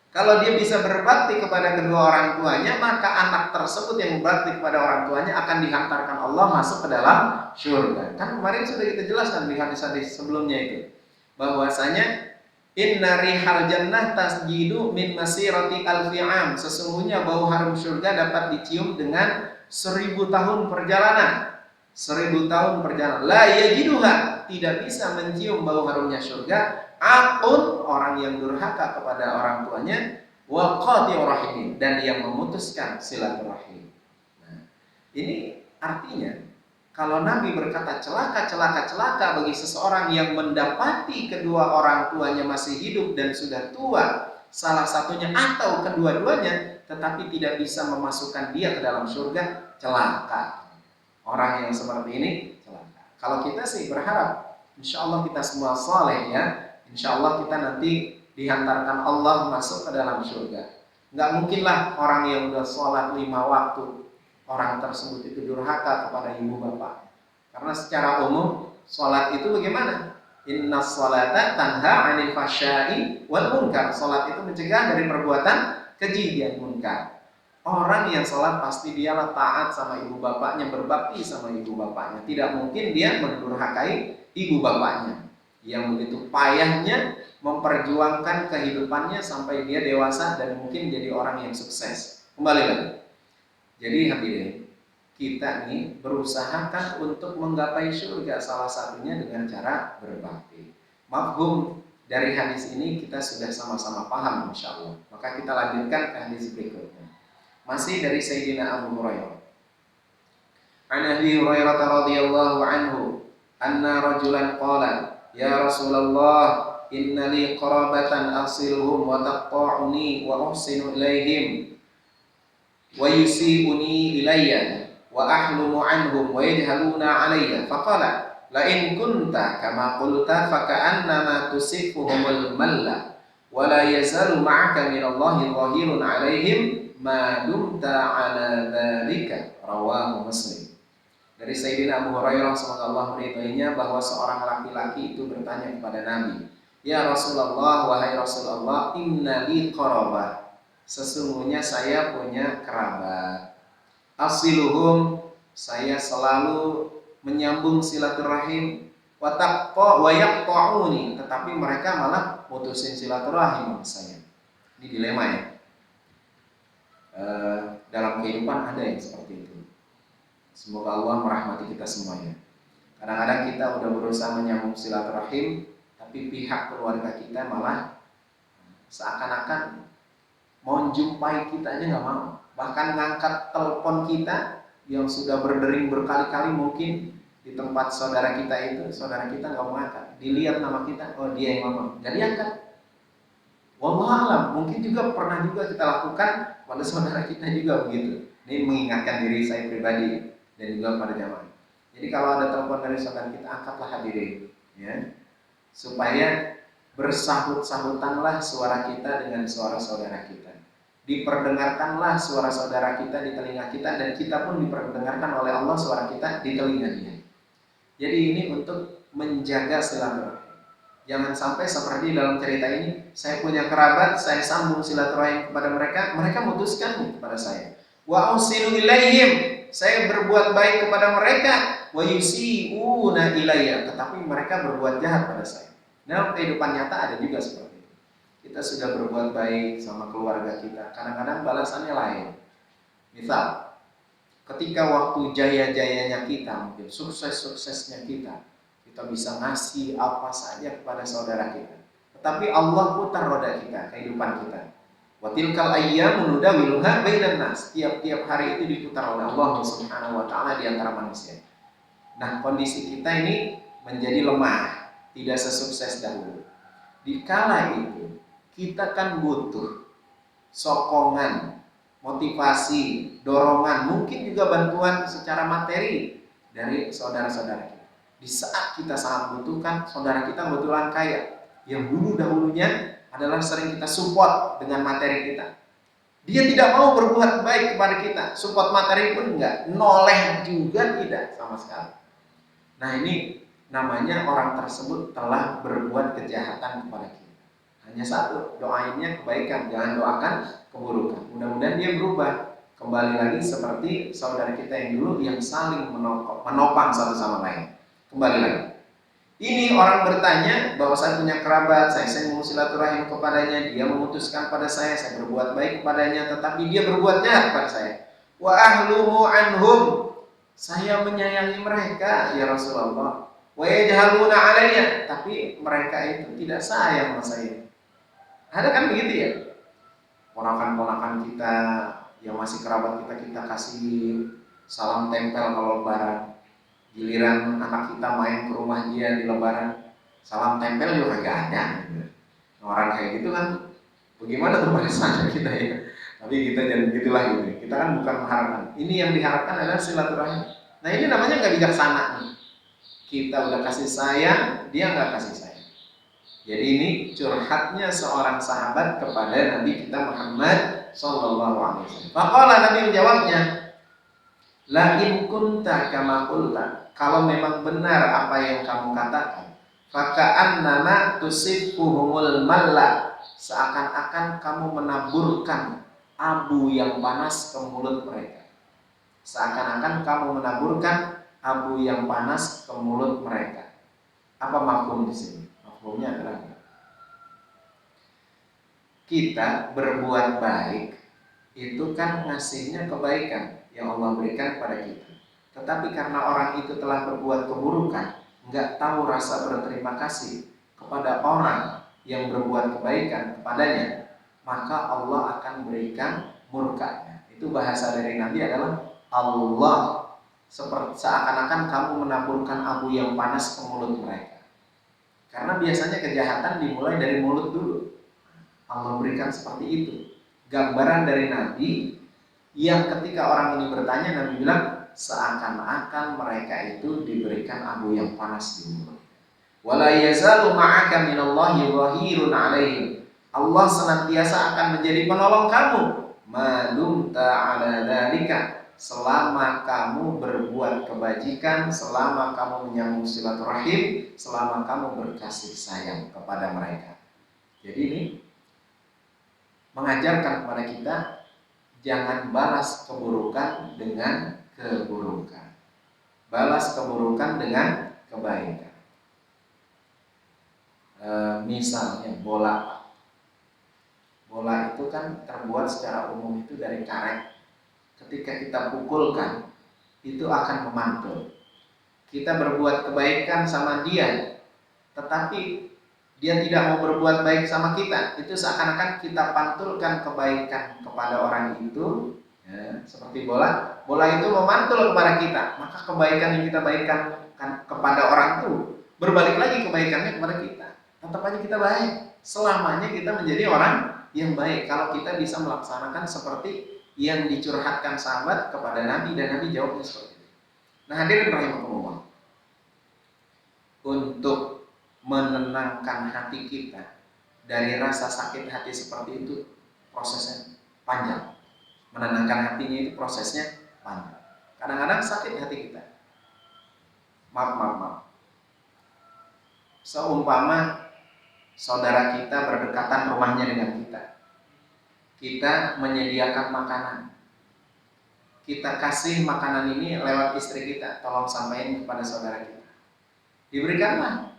Kalau dia bisa berbakti kepada kedua orang tuanya, maka anak tersebut yang berbakti kepada orang tuanya akan dihantarkan Allah masuk ke dalam surga. Kan kemarin sudah kita jelaskan di hadis-hadis sebelumnya itu, bahwasanya inna rihal jannah tasjidu min masirati alfi'am, sesungguhnya bau harum surga dapat dicium dengan 1000 tahun perjalanan. 1000 tahun perjalanan. La yajiduha, tidak bisa mencium bau harumnya surga aqun, orang yang durhaka kepada orang tuanya, wa qati'ur rahim, dan yang memutuskan silaturahim. Nah, ini artinya kalau Nabi berkata celaka, celaka, celaka bagi seseorang yang mendapati kedua orang tuanya masih hidup dan sudah tua, salah satunya atau kedua-duanya, tetapi tidak bisa memasukkan dia ke dalam surga, celaka. Orang yang seperti ini celaka. Kalau kita sih berharap, insya Allah kita semua saleh ya, insya Allah kita nanti dihantarkan Allah masuk ke dalam surga. Nggak mungkinlah orang yang udah sholat 5 waktu, orang tersebut itu durhaka kepada ibu bapak. Karena secara umum sholat itu bagaimana? Inna sholata tanha 'anil fahsya'i wal munkar. Sholat itu mencegah dari perbuatan keji dan munkar. Orang yang sholat pasti dialah taat sama ibu bapaknya, berbakti sama ibu bapaknya. Tidak mungkin dia mendurhakai ibu bapaknya yang begitu payahnya memperjuangkan kehidupannya sampai dia dewasa dan mungkin jadi orang yang sukses. Kembali lagi. Jadi hadirin, kita nih berusahakan untuk menggapai surga, salah satunya dengan cara berbakti. Mafhum dari hadis ini kita sudah sama-sama paham insyaallah. Maka kita lanjutkan ke hadis berikutnya. Masih dari Sayyidina Abu Hurairah. An Abi Hurairah radhiyallahu anhu, anna rajulan qala, ya Rasulullah, inna li qarabatan asiluhum wa taqta'uni wa uhsinu ilaihim wa yusi'uni ilayya wa ahlumu anhum wa yajhaluna alayya. Faqala, la in kunta kama qulta fa ka'annama tusifuhumul malla wa la yazalu ma'aka minallahi dhahirun alaihim ma dumta ala dzalika, rawahu Muslim. Dari Sayyidina Abu Hurairah semoga Allah meridhoinya bahwa seorang laki-laki itu bertanya kepada Nabi, "Ya Rasulullah, wahai Rasulullah, inna li qarabah." Sesungguhnya saya punya kerabat. Asiluhum, saya selalu menyambung silaturahim. Wa yaqta'uni, tetapi mereka malah putusin silaturahim sama saya. Ini dilema ya. Dalam kehidupan ada yang seperti itu. Semoga Allah merahmati kita semuanya. Kadang-kadang kita udah berusaha menyambung silaturahim, tapi pihak keluarga kita malah seakan-akan mau jumpai kita aja nggak mau. Bahkan ngangkat telepon kita yang sudah berdering berkali-kali mungkin di tempat saudara kita itu, saudara kita nggak mau angkat. Dilihat nama kita, oh dia yang ngomong, jadi angkat. Wallahualam, mungkin juga pernah juga kita lakukan pada saudara kita juga begitu. Ini mengingatkan diri saya pribadi dan juga pada jamaah. Jadi kalau ada telepon dari saudara kita, angkatlah hadirin, ya, supaya bersahut-sahutanlah suara kita dengan suara saudara kita. Diperdengarkanlah suara saudara kita di telinga kita, dan kita pun diperdengarkan oleh Allah suara kita di telinga dia. Jadi ini untuk menjaga silaturahim. Jangan sampai seperti dalam cerita ini, saya punya kerabat, saya sambung silaturahim kepada mereka, mereka memutuskan kepada saya. Wa usinu ilaihim, saya berbuat baik kepada mereka, wa yusiuna ilayya, tetapi mereka berbuat jahat pada saya. Dalam kehidupan nyata ada juga seperti itu. Kita sudah berbuat baik sama keluarga kita, kadang-kadang balasannya lain. Misal, ketika waktu jaya-jayanya kita, mungkin sukses-suksesnya kita bisa ngasih apa saja kepada saudara kita. Tetapi Allah putar roda kita, kehidupan kita. Wa tilkal ayyamu nudawiluha bainan nas. Tiap-tiap hari itu diputar oleh Allah Subhanahu wa taala di antara manusia. Nah, kondisi kita ini menjadi lemah, tidak sesukses dahulu. Di kala itu, kita kan butuh sokongan, motivasi, dorongan, mungkin juga bantuan secara materi dari saudara-saudara kita. Di saat kita sangat butuhkan, saudara kita kebetulan kaya, yang dahulunya adalah sering kita support dengan materi kita. Dia tidak mau berbuat baik kepada kita, support materi pun enggak, noleh juga tidak sama sekali. Nah, ini namanya orang tersebut telah berbuat kejahatan kepada kita. Hanya satu, doainnya kebaikan, jangan doakan keburukan. Mudah-mudahan dia berubah, kembali lagi seperti saudara kita yang dulu yang saling menopang satu sama lain. Kembali lagi. Ini orang bertanya bahwa saya punya kerabat, saya sambung silaturahim kepadanya, dia memutuskan pada saya berbuat baik kepadanya, tetapi dia berbuat jahat pada saya. Wa ahluhu anhum, saya menyayangi mereka ya Rasulullah. Wa yajhaluna alayya, tapi mereka itu tidak sayang sama saya. Ada kan begitu ya? Ponakan-ponakan kita yang masih kerabat kita kasih salam tempel kalau lebaran. Giliran anak kita main ke rumah dia di lebaran, salam tempel juga gak ada. Orang kayak gitu kan, bagaimana tuh perasaan kita ya? Tapi kita jangan begitulah gitu. Kita kan bukan mengharapkan. Ini yang diharapkan adalah silaturahim. Nah, ini namanya nggak bijaksana nih. Kita udah kasih sayang, dia nggak kasih sayang. Jadi ini curhatnya seorang sahabat kepada Nabi kita Muhammad Sallallahu Alaihi Wasallam. Faqala, Nabi menjawabnya, la in kunta kama qulta, kalau memang benar apa yang kamu katakan, faka'annama tusifuhumul malla, seakan-akan kamu menaburkan abu yang panas ke mulut mereka. Seakan-akan kamu menaburkan abu yang panas ke mulut mereka. Apa mafhum di sini? Mafhumnya adalah kita berbuat baik itu kan ngasihnya kebaikan yang Allah berikan kepada kita. Tetapi karena orang itu telah berbuat keburukan, nggak tahu rasa berterima kasih kepada orang yang berbuat kebaikan kepadanya, maka Allah akan berikan murkanya. Itu bahasa dari Nabi adalah Allah seperti seakan-akan kamu menaburkan abu yang panas ke mulut mereka. Karena biasanya kejahatan dimulai dari mulut dulu. Allah berikan seperti itu. Gambaran dari Nabi yang ketika orang ini bertanya, Nabi bilang seakan-akan mereka itu diberikan abu yang panas di mulut. Wala yazalu ma'aka minallahi dhahirun 'alaihim. Allah senantiasa akan menjadi penolong kamu. Madumta 'ala dzalika, selama kamu berbuat kebajikan, selama kamu menyambung silaturahim, selama kamu berkasih sayang kepada mereka. Jadi ini mengajarkan kepada kita jangan balas keburukan dengan keburukan. Balas keburukan dengan kebaikan. Misalnya bola. Bola itu kan terbuat secara umum itu dari karet. Ketika kita pukulkan, itu akan memantul. Kita berbuat kebaikan sama dia, tetapi dia tidak mau berbuat baik sama kita. Itu seakan-akan kita pantulkan kebaikan kepada orang itu, ya, seperti bola. Bola itu memantul kepada kita, maka kebaikan yang kita baikkan kepada orang itu berbalik lagi kebaikannya kepada kita. Tetap aja kita baik. Selamanya kita menjadi orang yang baik kalau kita bisa melaksanakan seperti yang dicurhatkan sahabat kepada Nabi, dan Nabi jawabnya seperti itu. Nah, hadirin rahimakumullah, untuk menenangkan hati kita dari rasa sakit hati seperti itu, prosesnya panjang. Menenangkan hatinya itu prosesnya panjang. Kadang-kadang sakit hati kita. Maaf. Seumpama saudara kita berdekatan rumahnya dengan kita. Kita menyediakan makanan. Kita kasih makanan ini lewat istri kita, tolong sampaikan kepada saudara kita. Diberikanlah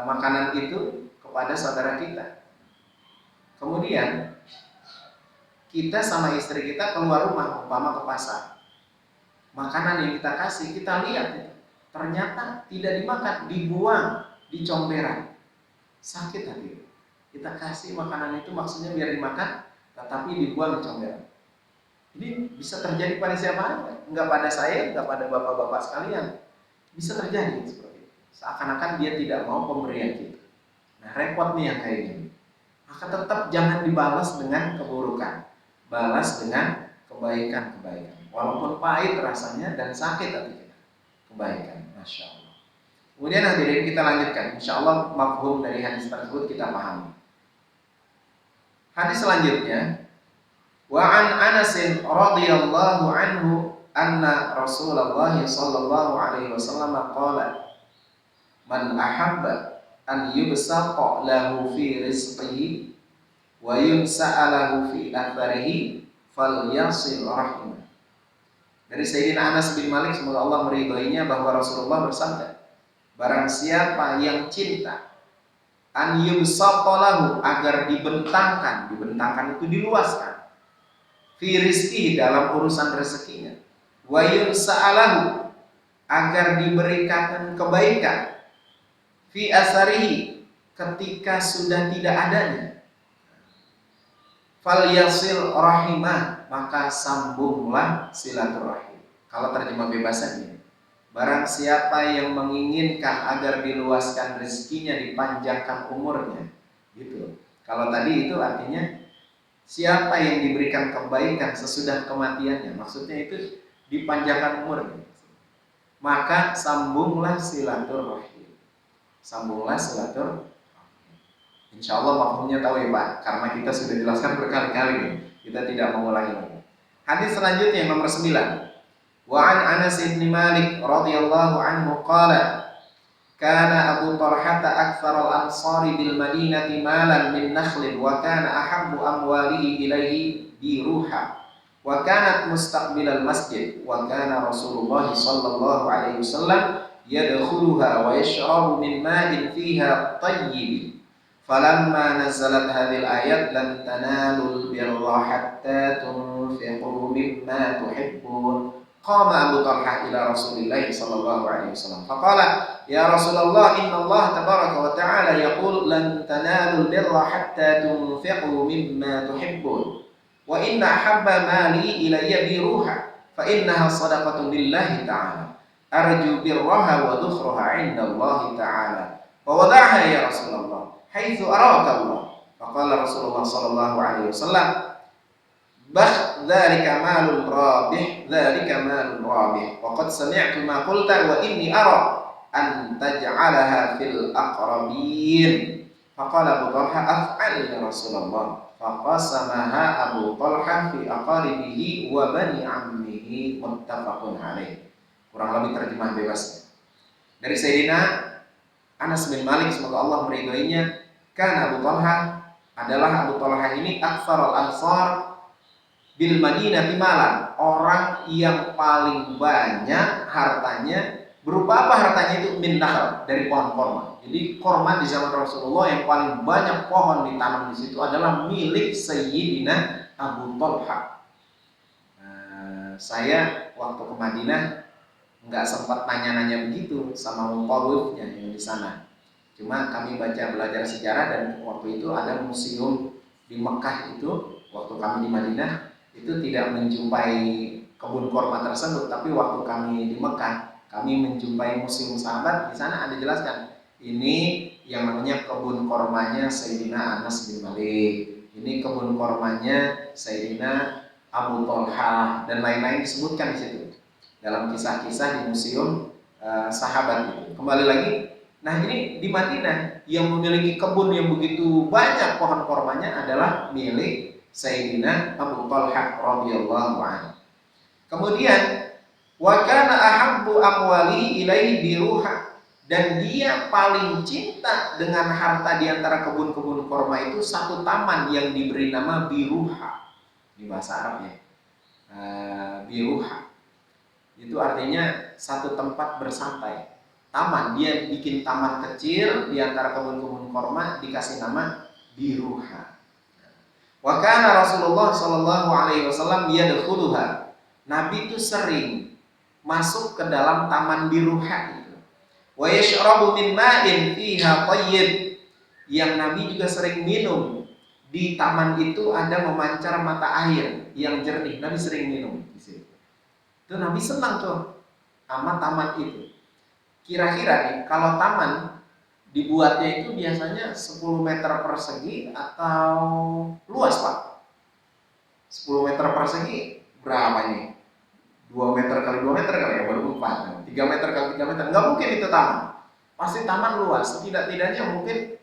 makanan itu kepada saudara kita. Kemudian kita sama istri kita keluar rumah, umpama ke pasar. Makanan yang kita kasih, kita lihat ternyata tidak dimakan, dibuang di comberan. Sakit hati. Kita kasih makanan itu maksudnya biar dimakan, tetapi dibuang di comberan. Ini bisa terjadi pada siapa saja, enggak pada saya, enggak pada bapak-bapak sekalian. Bisa terjadi seperti itu. Seakan-akan dia tidak mau pemberian kita. Nah, repot nih yang kayak gini. Maka tetap jangan dibalas dengan keburukan. Balas dengan kebaikan-kebaikan. Walaupun pahit rasanya dan sakit hati kita. Kebaikan, Masya Allah. Kemudian hadirin kita lanjutkan. Insya Allah mafhum dari hadis tersebut kita pahami. Hadis selanjutnya, wa an Anas radhiyallahu anhu anna Rasulullah sallallahu alaihi wasallam qala man ahabba an yubsaqa lahu fi rizqihi wa yunsa'a lahu fi atharihi falyasil rahimah. Dari Sayyidina Anas bin Malik, semoga Allah meridhoinya, bahwa Rasulullah bersabda, barang siapa yang cinta an yubsaqa lahu, agar dibentangkan itu diluaskan, fi rizqihi, dalam urusan rezekinya, wa yunsa'a lahu, agar diberikan kebaikan, fi asarihi, ketika sudah tidak adanya, falyasil rahimah, maka sambunglah silaturahim. Kalau terjemah bebasannya, barang siapa yang menginginkan agar diluaskan rezekinya, dipanjangkan umurnya, gitu. Kalau tadi itu artinya siapa yang diberikan kebaikan sesudah kematiannya, maksudnya itu dipanjangkan umurnya, maka sambunglah silaturahim. Sambunglah silaturahim. Insya Allah mafhumnya tahu ya Pak, karena kita sudah jelaskan berkali-kali, kita tidak mengulangi lagi. Hadis selanjutnya yang nomor 9. Wa an Anas bin Malik radhiyallahu anhu qala kana Abu Talhah aktsara al-ansari bil Madinati malan min nakhlin wa kana ahabbu amwalihi ilaihi biruha wa kanat mustaqbil al-masjid wa kana Rasulullah sallallahu alaihi wasallam yadkhuluha wa yashrabu min ma'in fiha tayyib. Falamma nazalat hadhil ayat lan tanalul birra hatta tunfiqu mimma tuhibbun. Qama Abu Talhah ila Rasulillah sallallahu alaihi wasallam faqala ya Rasulullah inna Allah tabaraka wa ta'ala yaqul lan tanalul birra hatta tunfiqu mimma tuhibbun wa inna ahabba mali ilayya biruha fa innaha sadaqatun lillahi ta'ala arju birraha wa dhukhraha 'inda Allah ta'ala wa wada'ha ya Rasulullah haitsu araka Allah. Faqala Rasulullah sallallahu alaihi wasallam bah dzalika malun rabih, dzalika malun rabih. Wa qad sami'tu ma qulta wa inni ara an taj'alaha fil aqrabin. Faqala Abu Talha af'al ya Rasulullah. Faqasamaha Abu Talha fi aqaribihi wa bani ammihi, muttafaqun alaih. Kurang lebih terjemah bebas dari Sayyidina Anas bin Malik, semoga Allah meridhoinya, kan Abu Talha adalah Abu Talha ini aktsarul ansar bil Madinah malan, orang yang paling banyak hartanya. Berupa apa hartanya itu? Min nakhl, dari pohon korma. Jadi korma di zaman Rasulullah yang paling banyak pohon ditanam di situ adalah milik Sayyidina Abu Talha. Saya waktu ke Madinah nggak sempat nanya-nanya begitu sama mutawifnya yang di sana. Cuma kami belajar sejarah, dan waktu itu ada museum di Mekah itu. Waktu kami di Madinah itu tidak menjumpai kebun korma tersebut, tapi waktu kami di Mekah kami menjumpai museum sahabat. Di sana ada jelaskan ini yang namanya kebun kormanya Sayyidina Anas bin Malik, ini kebun kormanya Sayyidina Abu Talha, dan lain-lain disebutkan di situ dalam kisah-kisah di museum sahabat itu. Kembali lagi, nah ini di Madinah yang memiliki kebun yang begitu banyak pohon kormanya adalah milik Sayyidina Abu Talha radhiyallahu anhu. Kemudian wa kana ahabbu amwali ilaihi biruha, dan dia paling cinta dengan harta di antara kebun-kebun korma itu satu taman yang diberi nama biruha di bahasa Arabnya. Biruha itu artinya satu tempat bersantai, taman. Dia bikin taman kecil di antara kebun-kebun korma, dikasih nama biruha. Wa kana Rasulullah sallallahu alaihi wasallam yadkhuluha, Nabi itu sering masuk ke dalam taman biruha itu. Wa yashrabu min ma'in fiha thayyib, yang Nabi juga sering minum. Di taman itu ada memancar mata air yang jernih. Nabi sering minum di situ. Itu Nabi senang tuh sama taman itu. Kira-kira nih, kalau taman dibuatnya itu biasanya 10 meter persegi atau luas, Pak? 10 meter persegi berapa nih? 2 meter kali 2 meter kali ya, baru 4. 3 meter kali 3 meter, nggak mungkin itu taman. Pasti taman luas, setidak-tidaknya mungkin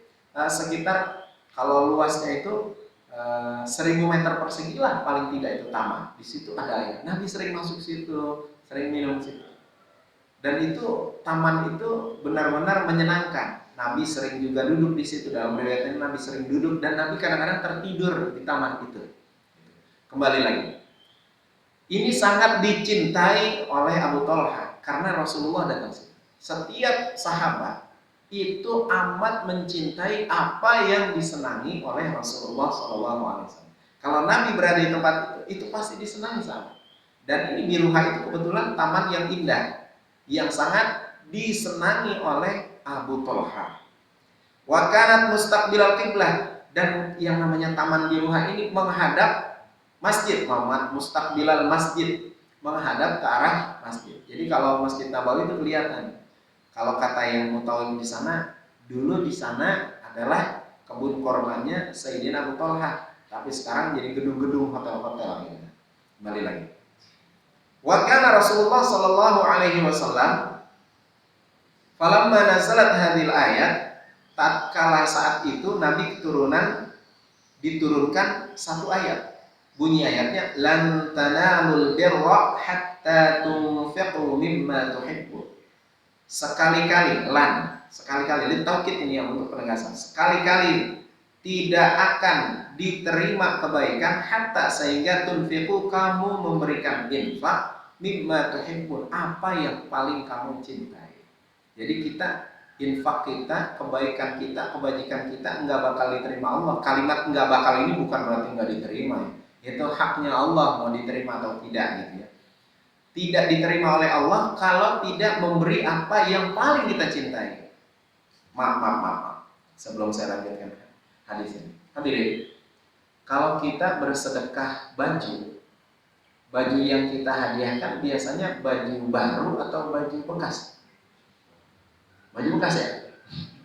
sekitar, kalau luasnya itu 1000 meter persegi lah paling tidak itu taman. Di situ ada air. Nabi sering masuk situ, sering minum situ. Dan itu taman itu benar-benar menyenangkan. Nabi sering juga duduk di situ. Dalam riwayat ini Nabi sering duduk, dan Nabi kadang-kadang tertidur di taman itu. Kembali lagi, ini sangat dicintai oleh Abu Talha karena Rasulullah datang situ. Setiap sahabat itu amat mencintai apa yang disenangi oleh Rasulullah SAW. Kalau Nabi berada di tempat itu pasti disenangi sahabat. Dan ini biruha itu kebetulan taman yang indah, yang sangat disenangi oleh Abu Talha. Wa kanat mustaqbilal qiblah, dan yang namanya taman biruha ini menghadap masjid, mustaqbilal masjid, menghadap ke arah masjid. Jadi kalau Masjid Nabawi itu kelihatan. Kalau kata yang mutawif di sana, dulu di sana adalah kebun kormanya Sayyidina Abu Talha, tapi sekarang jadi gedung-gedung hotel-hotel. Kembali lagi. Wa kana Rasulullah sallallahu alaihi wasallam falamma nazalat hadhil ayat, tatkala saat itu Nabi diturunkan satu ayat. Bunyi ayatnya, lan tanalul birra hatta tunfiqu mimma tuhibbun. Sekali-kali, litaukid ini yang untuk penegasan. Sekali-kali tidak akan diterima kebaikan hatta sehingga tunfiqu, kamu memberikan infak, mimma tuhibbun, apa yang paling kamu cintai. Jadi kita infak kita, kebaikan kita, kebajikan kita enggak bakal diterima Allah. Kalimat enggak bakal ini bukan berarti enggak diterima ya. Itu haknya Allah mau diterima atau tidak gitu ya. Tidak diterima oleh Allah kalau tidak memberi apa yang paling kita cintai. Maaf. Sebelum saya lanjutkan hadis ini. Hadirin, kalau kita bersedekah baju yang kita hadiahkan biasanya baju baru atau baju bekas? Baju bekas ya?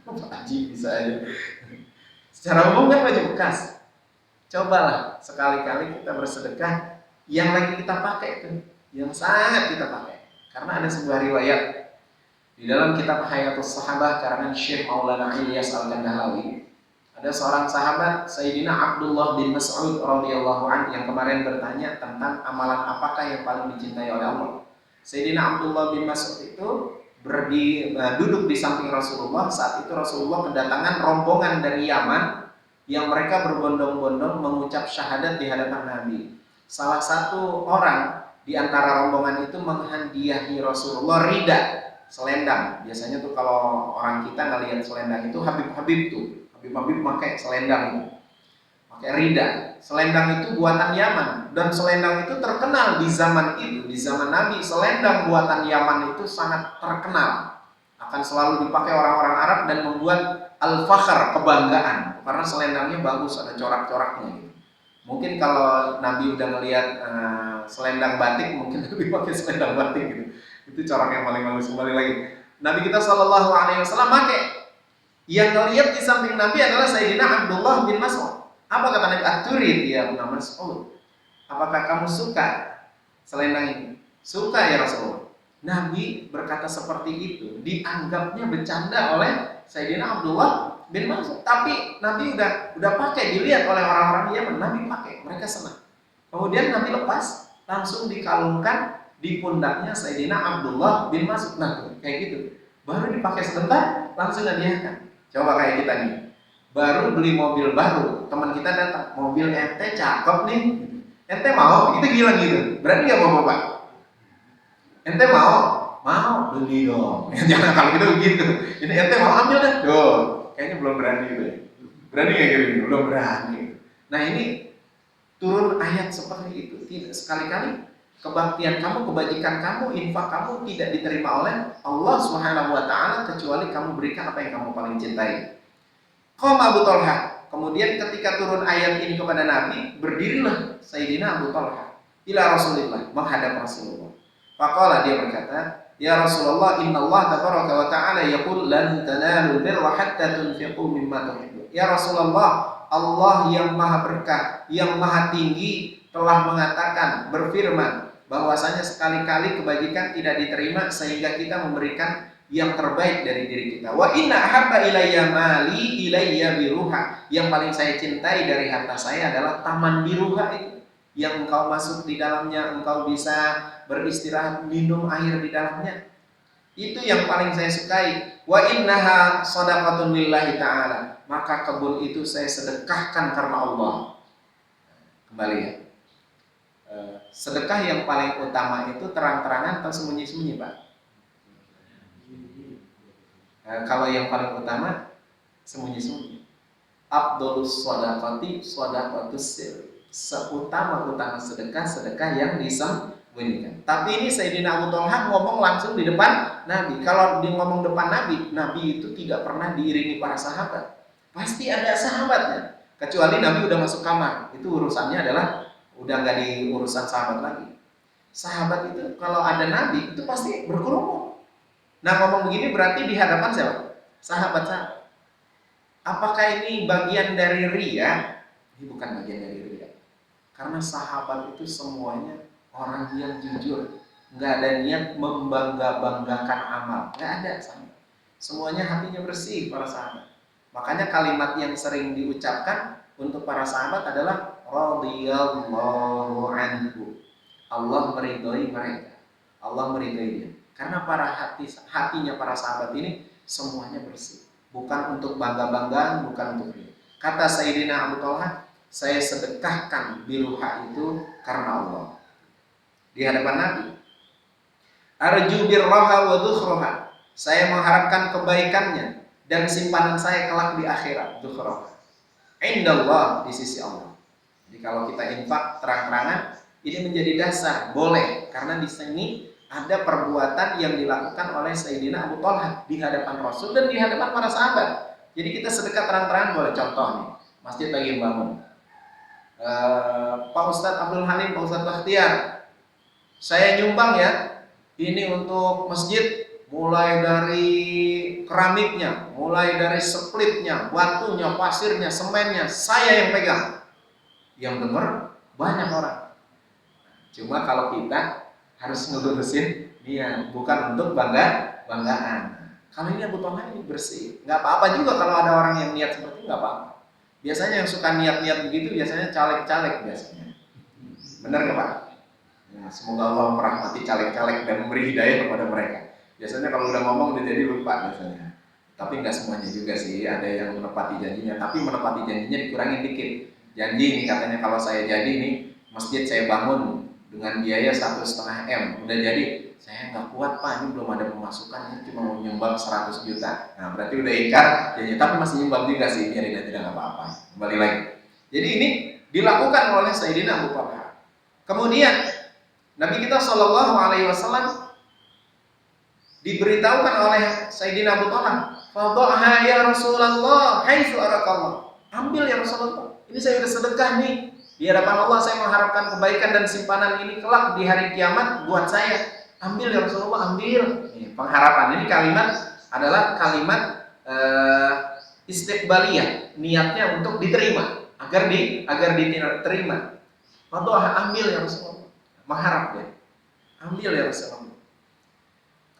Haji bisa aja. Secara umum kan baju bekas. Cobalah sekali-kali kita bersedekah yang lagi kita pakai itu, yang sangat kita pakai. Karena ada sebuah riwayat di dalam kitab Hayatus Sahabah karangan Syekh Maulana Ilyas Al-Kandahlawi. Ada seorang sahabat Sayyidina Abdullah bin Mas'ud radhiyallahu anhu yang kemarin bertanya tentang amalan apakah yang paling dicintai oleh Allah. Sayyidina Abdullah bin Mas'ud itu duduk di samping Rasulullah. Saat itu Rasulullah kedatangan rombongan dari Yaman yang mereka berbondong-bondong mengucap syahadat di hadapan Nabi. Salah satu orang di antara rombongan itu menghadiahi Rasulullah rida, selendang. Biasanya tuh kalau orang kita ngelihat selendang itu Habib-habib tuh. Habib-habib pakai selendang itu, pakai rida. Selendang itu buatan Yaman dan selendang itu terkenal di zaman itu, di zaman Nabi. Selendang buatan Yaman itu sangat terkenal, akan selalu dipakai orang-orang Arab dan membuat al-fakhr, kebanggaan, karena selendangnya bagus, ada corak-coraknya gitu. Mungkin kalau Nabi udah ngelihat selendang batik, mungkin Nabi pakai selendang batik gitu. Itu corak yang paling bagus. Kembali lagi, Nabi kita Shallallahu Alaihi Wasallam pakai. Yang ngelihat di samping Nabi adalah Sayyidina Abdullah bin Mas'ud. Apa kata Nabi? Aturid ya Ibnu Mas'ud. Apakah kamu suka selendang ini? Suka ya Rasulullah. Nabi berkata seperti itu, dianggapnya bercanda oleh Sayyidina Abdullah bin Mas'ud. Tapi Nabi udah pakai, dilihat oleh orang-orang Yaman. Nabi pakai, mereka senang. Kemudian Nabi lepas, langsung dikalungkan di pundaknya Sayyidina Abdullah bin Mas'ud. Nah, kayak gitu. Baru dipakai sebentar, langsung hadiahkan. Coba kayak kita nih, baru beli mobil baru, teman kita datang, mobil ente cakep nih, ente mau? Kita bilang gitu, berani nggak bapak-bapak? Ente mau? Mau, beli dong. Jangan kalau kita begitu, ini ente mau ambil deh, tuh, kayaknya belum berani gitu. Berani nggak gitu? Belum berani. Nah ini turun ayat seperti itu, tidak sekali-kali kebaktian kamu, kebajikan kamu, infak kamu tidak diterima oleh Allah Subhanahu wa taala kecuali kamu berikan apa yang kamu paling cintai. Qama Abu Talha. Kemudian ketika turun ayat ini kepada Nabi, berdirilah Sayyidina Abu Talha ila Rasulillah, menghadap Rasulullah. Faqala, dia berkata, "Ya Rasulullah, innallaha tabaraka wa ta'ala yaqul lan tanalul birra hatta tunfiqu mimma tuhibbun." Ya Rasulullah, Allah yang Maha Berkah, yang Maha Tinggi telah mengatakan, berfirman bahwasanya sekali-kali kebajikan tidak diterima sehingga kita memberikan yang terbaik dari diri kita. Wa inna ahabba ilayya mali ilayya biruha. Yang paling saya cintai dari harta saya adalah taman biruha itu, yang engkau masuk di dalamnya, engkau bisa beristirahat, minum air di dalamnya. Itu yang paling saya sukai. Wa innaha shadaqatun lillahi ta'ala. Maka kebun itu saya sedekahkan karena Allah. Kembali ya. Sedekah yang paling utama itu terang-terangan atau sembunyi-sembunyi, Pak? Kalau yang paling utama sembunyi-sembunyi. Afdhalus shadaqati shadaqatus sir. Seutama-utama sedekah yang disembunyikan. Tapi ini Sayyidina Abu Talha ngomong langsung di depan Nabi. Kalau dia ngomong depan Nabi, Nabi itu tidak pernah diiringi para sahabat. Pasti ada sahabatnya. Kecuali Nabi udah masuk kamar. Itu urusannya adalah udah nggak di urusan sahabat lagi. Sahabat itu kalau ada Nabi itu pasti berkerumun. Nah, ngomong begini berarti di hadapan siapa? Sahabat-sahabat. Apakah ini bagian dari ria? Ini bukan bagian dari ria. Karena sahabat itu semuanya orang yang jujur, nggak ada niat membangga-banggakan amal, nggak ada sahabat. Semuanya hatinya bersih para sahabat. Makanya kalimat yang sering diucapkan untuk para sahabat adalah radhiyallahu anhu. Allah meridhoi mereka. Allah meridhoi dia. Karena hatinya para sahabat ini semuanya bersih. Bukan untuk bangga-banggaan, bukan untuk dia. Kata Sayyidina Abu Talha, saya sedekahkan biruha itu karena Allah. Di hadapan Nabi. Arju birraha wa dhukhraha. Saya mengharapkan kebaikannya dan simpanan saya kelak di akhirat. Dhukhraha. Indallah, di sisi Allah. Jadi kalau kita infak terang-terangan, ini menjadi dasar, boleh. Karena di sini ada perbuatan yang dilakukan oleh Sayyidina Abu Talha di hadapan Rasul dan di hadapan para sahabat. Jadi kita sedekah terang-terangan boleh. Contoh nih, masjid lagi membangun. Pak Ustadz Abdul Halim, Pak Ustadz Bakhtiar, saya nyumbang ya, ini untuk masjid, mulai dari keramiknya, mulai dari splitnya, batunya, pasirnya, semennya, saya yang pegang. Yang dengar banyak orang. Cuma kalau kita harus ngelurusin niat, bukan untuk banggaan. Kalau ini Abu Talha ini bersih, nggak apa-apa juga kalau ada orang yang niat seperti itu, nggak apa-apa. Biasanya yang suka niat-niat begitu biasanya caleg-caleg biasanya. Benar nggak Pak? Ya, semoga Allah merahmati caleg-caleg dan memberi hidayah kepada mereka. Biasanya kalau udah ngomong udah jadi lupa biasanya. Tapi nggak semuanya juga sih, ada yang menepati janjinya. Tapi menepati janjinya dikurangin dikit. Janji ini katanya kalau saya jadi nih masjid saya bangun dengan biaya 1,5 M. Udah jadi, saya nggak kuat Pak, ini belum ada pemasukan, ini cuma mau nyumbang 100 juta. Nah berarti udah ingkar janji, tapi masih nyumbang juga sih, biarin aja nggak apa-apa. Kembali lagi. Jadi ini dilakukan oleh Sayyidina Abu Talha. Kemudian Nabi kita Shallallahu Alaihi Wasallam diberitahukan oleh Sayyidina Abu Talha, "Fadhaha ya Rasulullah, haitsu arakallah." Ambil ya Rasulullah. Ini saya sudah sedekah nih. Di hadapan Allah saya mengharapkan kebaikan dan simpanan ini kelak di hari kiamat buat saya. Ambil ya Rasulullah, ambil. Ini pengharapan. Ini kalimat adalah kalimat istiqbaliyah, niatnya untuk diterima, agar diterima. Fadhaha, ambil ya Rasulullah. Mengharap ya. Ambil ya Rasulullah.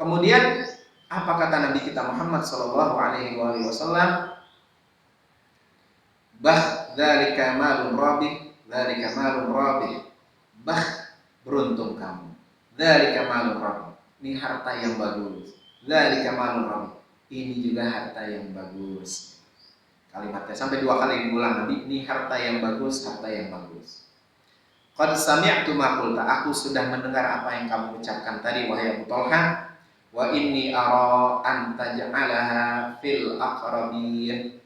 Kemudian apa kata Nabi kita Muhammad sallallahu alaihi wasallam? Bah dzalika malun rabih, dzalika malun rabih. Bah, beruntung kamu. Dzalika malun rabih. Ini harta yang bagus. Dzalika malun rabih. Ini juga harta yang bagus. Kalimatnya sampai 2 kali diulang Nabi, ini harta yang bagus, harta yang bagus. Qad sami'tu ma qulta, aku sudah mendengar apa yang kamu ucapkan tadi wahai Abu Talha. Wa inni ara an taj'alaha fil aqrabin.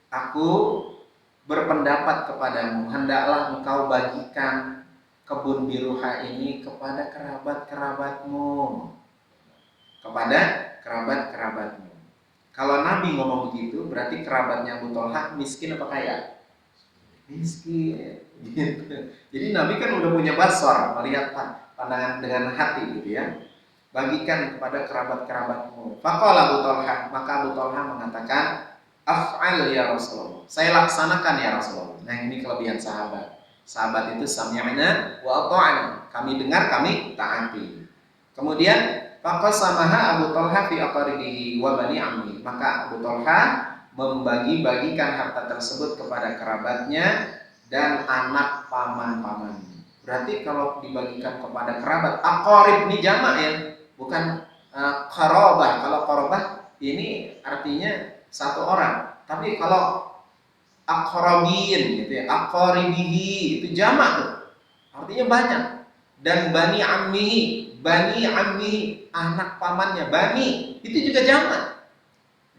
Aku berpendapat kepadamu, hendaklah engkau bagikan kebun biruha ini kepada kerabat-kerabatmu. Kepada kerabat-kerabatmu. Kalau Nabi ngomong begitu, berarti kerabatnya Abu Talha miskin apa kaya? Miskin. Gitu. Jadi Nabi kan udah punya basar, melihat pandangan dengan hati gitu ya. Bagikan kepada kerabat-kerabatmu. Faqala Abu Talha, maka Abu Talha mengatakan, af'al ya Rasulullah. Saya laksanakan ya Rasulullah. Nah ini kelebihan sahabat. Sahabat itu sami'na wa ata'na. Kami dengar, kami taati. Kemudian faqasamaha Abu Talha fi aqaribihi wa bani ammi. Maka Abu Talha membagi-bagikan harta tersebut kepada kerabatnya dan anak paman-pamannya. Berarti kalau dibagikan kepada kerabat, aqarib ini jamak ya, bukan qarabah. Kalau qarabah ini artinya satu orang. Tapi kalau aqrabin gitu ya, aqaribihi itu jamak tuh. Artinya banyak. Dan bani ammihi, anak pamannya, bani itu juga jamak.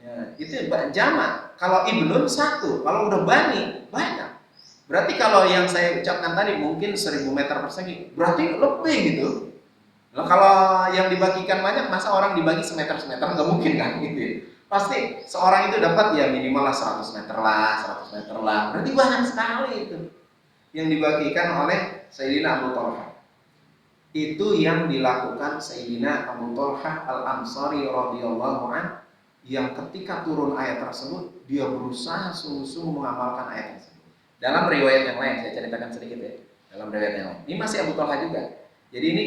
Ya, itu jamak. Kalau ibnun satu, kalau udah bani banyak. Berarti kalau yang saya ucapkan tadi mungkin 1000 meter persegi, berarti lebih gitu. Nah, kalau yang dibagikan banyak, masa orang dibagi semeter-semeter nggak mungkin kan gitu. Pasti seorang itu dapat ya minimal lah 100 meter lah, 100 meter lah. Berarti banyak sekali itu yang dibagikan oleh Sayyidina Abu Talha. Itu yang dilakukan Sayyidina Abu Talha Al-Ansari radhiyallahu anhu, yang ketika turun ayat tersebut dia berusaha sungguh-sungguh mengamalkan ayat tersebut. Dalam riwayat yang lain, saya ceritakan sedikit ya. Dalam riwayat yang lain, ini masih Abu Talha juga. Jadi ini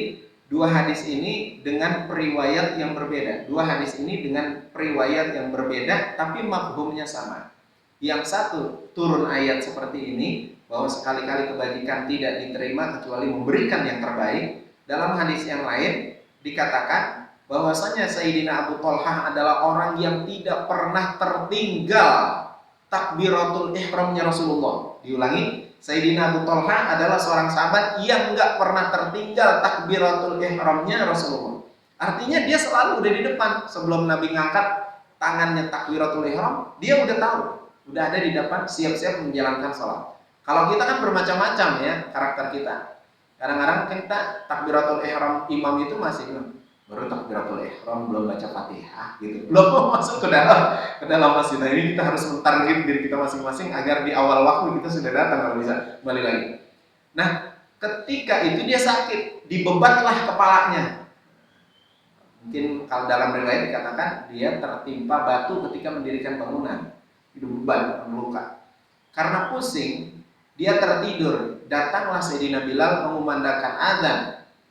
dua hadis ini dengan periwayat yang berbeda. Dua hadis ini dengan periwayat yang berbeda, tapi mafhumnya sama. Yang satu turun ayat seperti ini, bahwa sekali-kali kebajikan tidak diterima kecuali memberikan yang terbaik. Dalam hadis yang lain dikatakan bahwasanya Sayyidina Abu Talha adalah orang yang tidak pernah tertinggal takbiratul ihramnya Rasulullah. Diulangi, Sayyidina Abu Talha adalah seorang sahabat yang enggak pernah tertinggal takbiratul ihramnya Rasulullah. Artinya dia selalu udah di depan. Sebelum Nabi ngangkat tangannya takbiratul ihram, dia udah tahu, udah ada di depan siap-siap menjalankan sholat. Kalau kita kan bermacam-macam ya karakter kita. Kadang-kadang kita takbiratul ihram imam itu masih baru takbiratul ihram, belum baca Fatihah gitu, belum masuk ke dalam masjid. Nah, ini kita harus mentarget diri kita masing-masing agar di awal waktu kita sudah datang kalau bisa kembali lagi. Nah, ketika itu dia sakit, dibebatlah kepalanya. Mungkin kalau dalam riwayat dikatakan dia tertimpa batu ketika mendirikan bangunan, itu beban, luka. Karena pusing, dia tertidur. Datanglah Sayyidina Bilal mengumandangkan azan.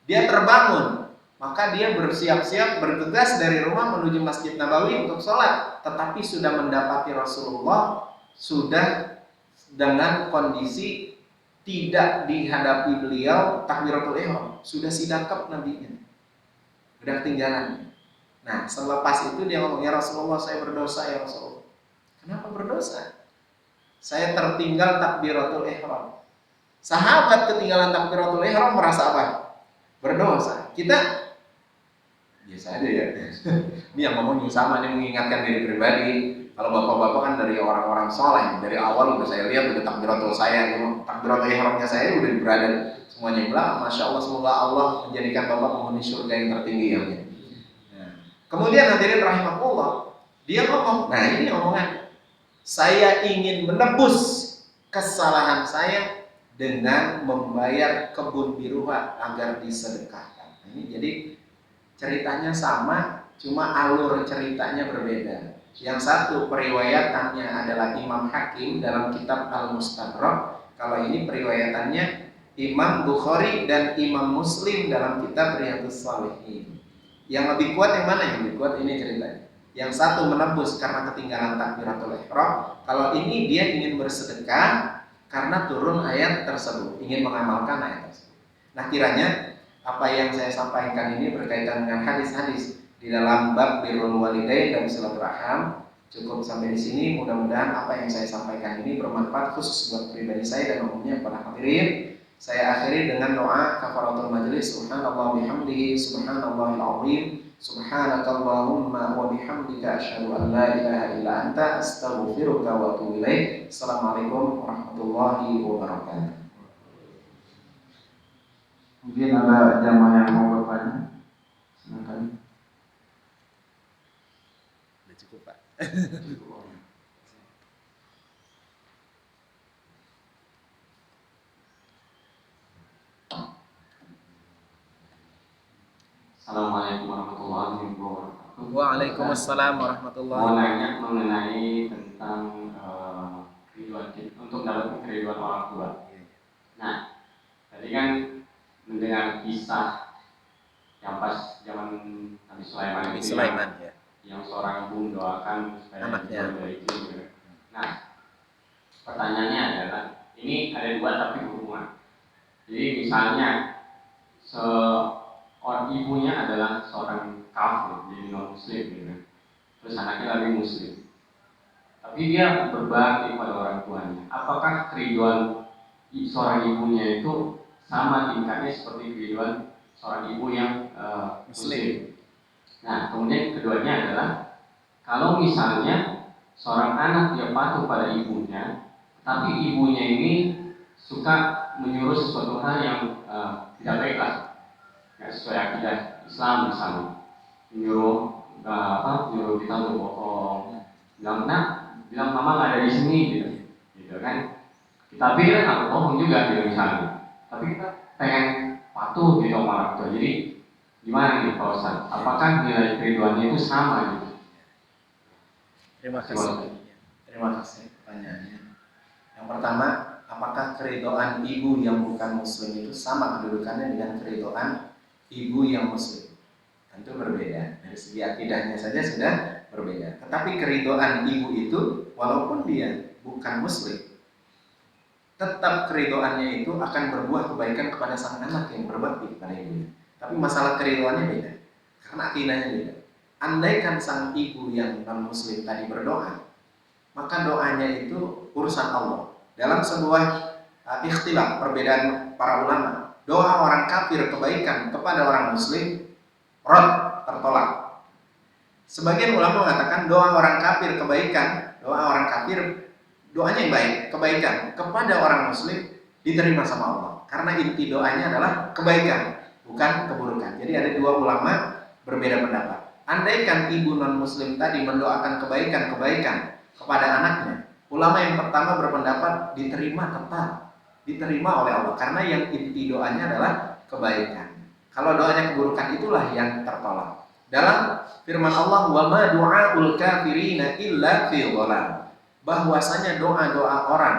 Dia terbangun. Maka dia bersiap-siap bergegas dari rumah menuju Masjid Nabawi untuk sholat. Tetapi sudah mendapati Rasulullah sudah dengan kondisi tidak dihadapi beliau takbiratul ihram, sudah sidakap nabinya, udah ketinggalan. Nah, selepas itu dia ngomong, ya Rasulullah, saya berdosa ya Rasulullah. Kenapa berdosa? Saya tertinggal takbiratul ihram. Sahabat ketinggalan takbiratul ihram merasa apa? Berdosa. Kita biasa aja ya. Ini yang ngomong sama, ini mengingatkan diri pribadi. Kalau bapak-bapak kan dari orang-orang soleh, dari awal udah saya lihat udah takbiratul saya, takbiratul ihramnya saya udah berada semuanya bilang, masya Allah, semoga Allah menjadikan bapak penghuni surga yang tertinggi ya. Nah, kemudian hadirin rahimahullah, dia ngomong, nah ini omongan, saya ingin menebus kesalahan saya dengan membayar kebun biruha agar disedekahkan. Ini jadi ceritanya sama, cuma alur ceritanya berbeda. Yang satu periwayatannya adalah Imam Hakim dalam kitab Al-Mustadrak. Kalau ini periwayatannya Imam Bukhari dan Imam Muslim dalam kitab Riyadhus Shalihin. Yang lebih kuat yang mana? Yang lebih kuat ini ceritanya. Yang satu menebus karena ketinggalan takbiratul ihram. Kalau ini dia ingin bersedekah karena turun ayat tersebut, ingin mengamalkan ayat tersebut. Nah, kiranya apa yang saya sampaikan ini berkaitan dengan hadis-hadis di dalam bab birrul walidain dan silaturahim. Cukup sampai di sini. Mudah-mudahan apa yang saya sampaikan ini bermanfaat khusus buat pribadi saya dan umumnya para hadirin. Saya akhiri dengan doa kafaratul majelis. Subhanallah bihamdihi subhanallahil azim. Subhanakallahumma wa bihamdika asyhadu an la ilaha illa anta astaghfiruka wa atubu ilaik. Assalamualaikum warahmatullahi wabarakatuh. Mungkin ada jamaah yang mau bertanya. Silakan. Sudah cukup, Pak. Assalamualaikum warahmatullahi wabarakatuh. Waalaikumsalam warahmatullahi Mau wabarakatuh. nanya mengenai tentang keriduan untuk dapat keriduan orang tua. Nah, tadi kan mendengar kisah yang pas zaman Nabi Sulaiman itu Ya. Yang seorang ibu mendoakan supaya anaknya dari itu. Nah, pertanyaannya adalah ini ada dua tapi berhubungan. Jadi misalnya seorang ibunya adalah seorang kafir, jadi non muslim gitu. Terus anaknya lagi muslim. Tapi dia berbakti pada orang tuanya. Apakah keriduan seorang ibunya itu sama tingkatnya seperti keriduan seorang ibu yang muslim? Nah, kemudian keduanya adalah kalau misalnya seorang anak dia patuh pada ibunya, tapi ibunya ini suka menyuruh sesuatu hal yang tidak baiklah, nggak sesuai akidah Islam misalnya, menyuruh kita untuk bohong, bilang mama nggak ada di sini gitu kan? Kita bilang aku bohong juga gitu misalnya, tapi kita pengen patuh gitu sama orang tua. Jadi gimana nih Pak Ustaz? Apakah nilai keriduannya itu sama gitu? Terima kasih pertanyaannya. Yang pertama, apakah keridoan ibu yang bukan muslim itu sama kedudukannya dengan keridoan ibu yang muslim? Tentu berbeda. Dari segi akidahnya saja sudah berbeda. Tetapi keridoan ibu itu walaupun dia bukan muslim, tetap keridoannya itu akan berbuah kebaikan kepada sang anak yang berbakti kepada ibunya. Tapi masalah keridoannya beda, karena akidahnya beda. Andaikan sang ibu yang non muslim tadi berdoa, maka doanya itu urusan Allah. Dalam sebuah ikhtilaf perbedaan para ulama, doa orang kafir kebaikan kepada orang muslim tertolak. Sebagian ulama mengatakan doa orang kafir kebaikan, doa orang kafir doanya yang baik, kebaikan kepada orang muslim diterima sama Allah. Karena inti doanya adalah kebaikan, bukan keburukan. Jadi ada dua ulama berbeda pendapat. Andaikan ibu non muslim tadi mendoakan kebaikan kepada anaknya, ulama yang pertama berpendapat tetap diterima oleh Allah, karena yang inti doanya adalah kebaikan. Kalau doanya keburukan itulah yang tertolak. Dalam firman Allah, wa ma du'aul kafirina illa fi dhalal, bahwasanya doa-doa orang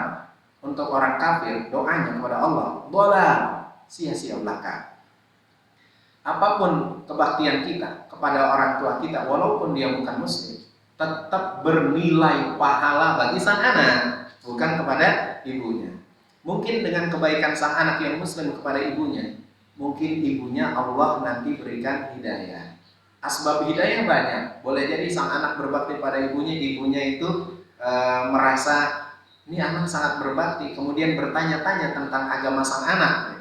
untuk orang kafir, doanya kepada Allah dhalal, sia-sia belaka. Apapun kebaktian kita kepada orang tua kita, walaupun dia bukan muslim, tetap bernilai pahala bagi sang anak, bukan kepada ibunya. Mungkin dengan kebaikan sang anak yang muslim kepada ibunya, mungkin ibunya Allah nanti berikan hidayah. Asbab hidayah banyak. Boleh jadi sang anak berbakti pada ibunya, ibunya itu merasa ini anak sangat berbakti, kemudian bertanya-tanya tentang agama sang anak.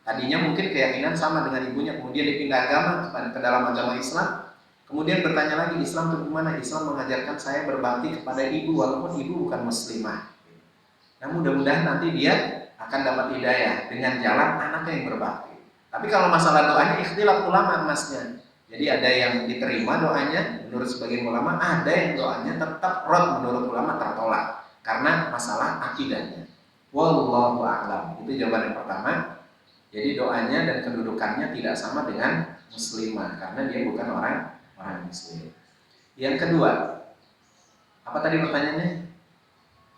Tadinya mungkin keyakinan sama dengan ibunya, kemudian dipindah agama ke dalam agama Islam. Kemudian bertanya lagi, Islam itu gimana? Islam mengajarkan saya berbakti kepada ibu walaupun ibu bukan muslimah. Nah, mudah-mudahan nanti dia akan dapat hidayah dengan jalan anaknya yang berbakti. Tapi kalau masalah doanya ikhtilaf ulama emasnya. Jadi ada yang diterima doanya menurut sebagian ulama, ada yang doanya tetap rot menurut ulama tertolak karena masalah akidahnya. Wallahu a'lam. Itu jawaban yang pertama. Jadi doanya dan kedudukannya tidak sama dengan muslimah karena dia bukan orang muslim. Yang kedua, apa tadi pertanyaannya?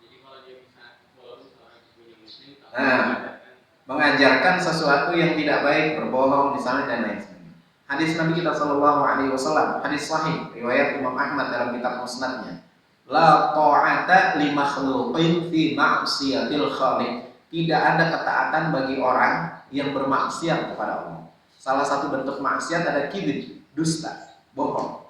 Jadi kalau dia bisa walaupun seorang ibunya muslim, mengajarkan sesuatu yang tidak baik, berbohong misalnya dan lain sebagainya. Hadis Nabi kita Shallallahu Alaihi Wasallam, hadis sahih riwayat Imam Ahmad dalam kitab Musnadnya. La ta'ata li makhluqin fi ma'siyatil khaliq. Tidak ada ketaatan bagi orang yang bermaksiat kepada Allah. Salah satu bentuk maksiat ada kibir, dusta, bohong.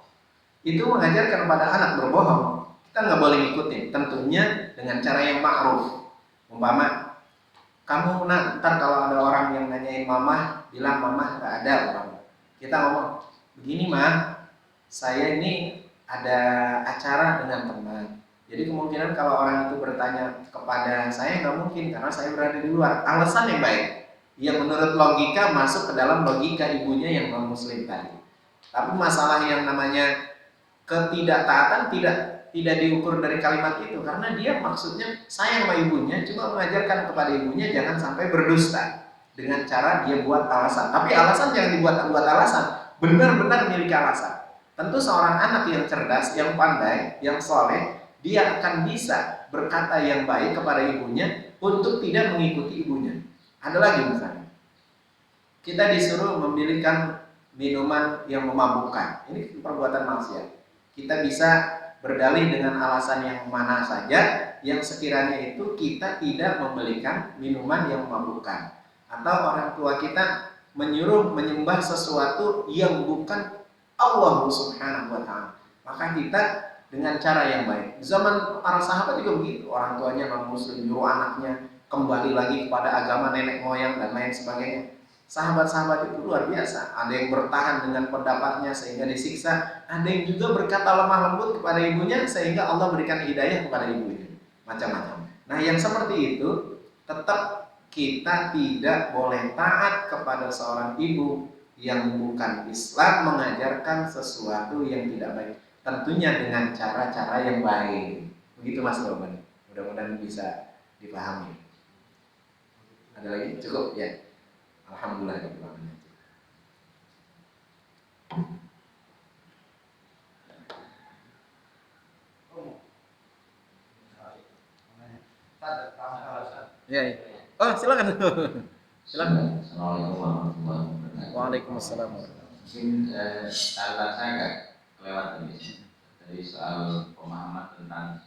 Itu mengajarkan kepada anak berbohong. Kita nggak boleh ngikutin. Tentunya dengan cara yang ma'ruf. Umpama, kamu ntar kalau ada orang yang nanyain mamah, bilang mamah nggak ada orang. Kita ngomong, begini mah, saya ini ada acara dengan teman. Jadi kemungkinan kalau orang itu bertanya kepada saya nggak mungkin karena saya berada di luar. Alasan yang baik, yang menurut logika masuk ke dalam logika ibunya yang non muslim tadi. Tapi masalah yang namanya ketidaktaatan tidak diukur dari kalimat itu karena dia maksudnya sayang sama ibunya, cuma mengajarkan kepada ibunya jangan sampai berdusta dengan cara dia buat alasan. Tapi alasan jangan dibuat alasan, benar-benar memiliki alasan. Tentu seorang anak yang cerdas, yang pandai, yang soleh, dia akan bisa berkata yang baik kepada ibunya untuk tidak mengikuti ibunya. Ada lagi misalnya, kita disuruh memilihkan minuman yang memabukkan. Ini perbuatan maksiat. Kita bisa berdalih dengan alasan yang mana saja yang sekiranya itu kita tidak membelikan minuman yang memabukkan. Atau orang tua kita menyuruh menyembah sesuatu yang bukan Allah Subhanahu wa ta'ala. Maka kita dengan cara yang baik. Zaman para sahabat juga begitu. Orang tuanya non muslim nyuruh anaknya kembali lagi kepada agama nenek moyang dan lain sebagainya. Sahabat-sahabat itu luar biasa. Ada yang bertahan dengan pendapatnya sehingga disiksa. Ada yang juga berkata lemah lembut kepada ibunya sehingga Allah berikan hidayah kepada ibunya. Macam-macam. Nah, yang seperti itu tetap kita tidak boleh taat kepada seorang ibu yang bukan Islam mengajarkan sesuatu yang tidak baik. Tentunya dengan cara-cara yang baik. Begitu Mas Roman. Mudah-mudahan bisa dipahami. Ada lagi? Cukup ya. Alhamdulillah. Ya, ya. Oh, silakan. Silakan. Assalamualaikum warahmatullahi wabarakatuh. Waalaikumsalam. Mungkin catatan saya nggak kelewat dari soal pemahaman tentang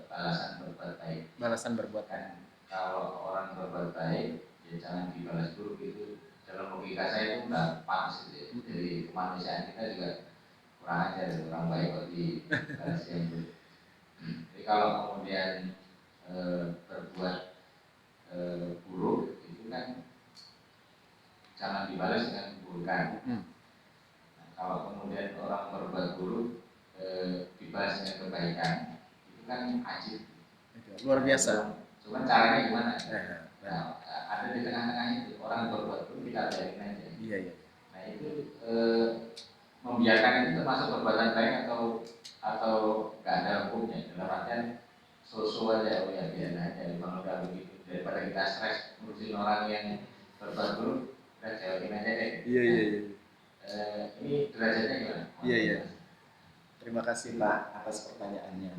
balasan berbuat baik. Balasan berbuat Kan kalau orang berbuat baik, ya jangan dibalas buruk itu. Dalam logika saya itu nggak pas gitu. Jadi kemanusiaan kita juga kurang ajar, kurang baik kalau dibalas yang buruk. Jadi kalau kemudian berbuat buruk itu kan jangan dibalas dengan keburukan. Nah, kalau kemudian orang berbuat buruk dibalas dengan kebaikan, itu kan ajib. Luar biasa. Cuman caranya gimana? Nah, ada di tengah-tengah itu orang berbuat buruk kita biarin aja. Iya, iya. Nah itu membiarkan itu termasuk perbuatan baik atau nggak ada hukumnya. Dalam artian so-so aja, oh ya biarin aja. Memang udah begitu. Daripada kita stres ngurusin orang yang berbuat buruk, kita jauhin aja deh. Iya, iya, iya. Ini derajatnya gimana? Iya, iya. Terima kasih Pak atas pertanyaannya.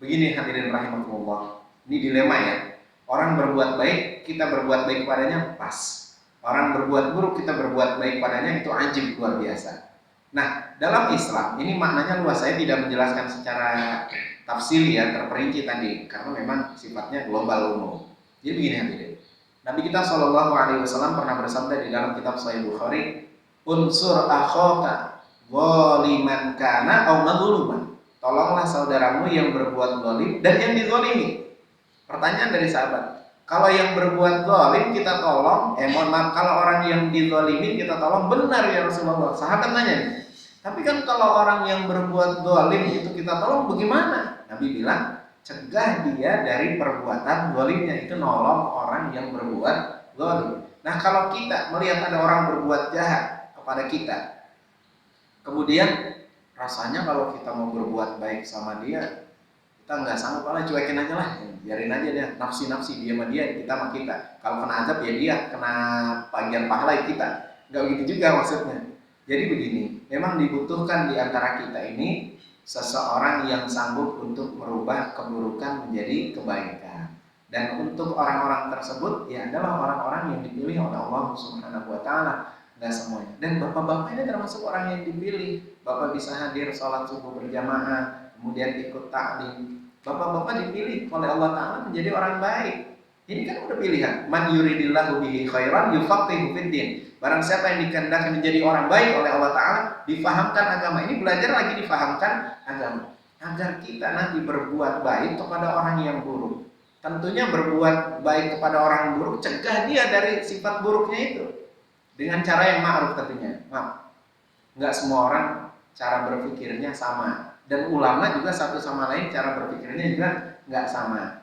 Begini hadirin rahimakumullah. Ini dilema ya. Orang berbuat baik, kita berbuat baik padanya pas. Orang berbuat buruk, kita berbuat baik padanya itu ajib luar biasa. Nah, dalam Islam ini maknanya luas. Saya tidak menjelaskan secara tafsili ya, terperinci tadi karena memang sifatnya global umum. Jadi begini hadirin. Nabi kita Shallallahu Alaihi Wasallam pernah bersabda di dalam kitab Sahih Bukhari, unsur akhaka zaliman kana au mazluman. Tolonglah saudaramu yang berbuat zalim dan yang dizalimi. Pertanyaan dari sahabat, kalau yang berbuat zalim kita tolong, mohon maaf, kalau orang yang dizalimin kita tolong, benar ya Rasulullah. Sahabat nanya nih, tapi kan kalau orang yang berbuat zalim itu kita tolong, bagaimana? Nabi bilang, cegah dia dari perbuatan zalimnya, itu nolong orang yang berbuat zalim. Nah, kalau kita melihat ada orang berbuat jahat kepada kita, kemudian rasanya kalau kita mau berbuat baik sama dia, kita nggak sanggup, malah cuekin aja lah, biarin aja dia, nafsi dia sama dia, kita sama kita. Kalau kena azab ya dia, kena bagian pahala ya kita. Nggak begitu juga maksudnya. Jadi begini, memang dibutuhkan di antara kita ini seseorang yang sanggup untuk merubah keburukan menjadi kebaikan. Dan untuk orang-orang tersebut ya adalah orang-orang yang dipilih oleh Allah Subhanahu wa taala, nggak semuanya. Dan bapak-bapak ini termasuk orang yang dipilih. Bapak bisa hadir sholat subuh berjamaah, kemudian ikut taklim. Bapak-bapak dipilih oleh Allah Ta'ala menjadi orang baik. Ini kan udah pilihan. Man yuridillahu bihi khairan yufaqihu fiddin. Barang siapa yang dikehendaki menjadi orang baik oleh Allah Ta'ala, difahamkan agama. Ini belajar lagi difahamkan agama, agar kita nanti berbuat baik kepada orang yang buruk. Tentunya berbuat baik kepada orang buruk, cegah dia dari sifat buruknya itu dengan cara yang ma'ruf tentunya. Maaf, nggak semua orang cara berpikirnya sama, dan ulama juga satu sama lain cara berpikirnya juga nggak sama.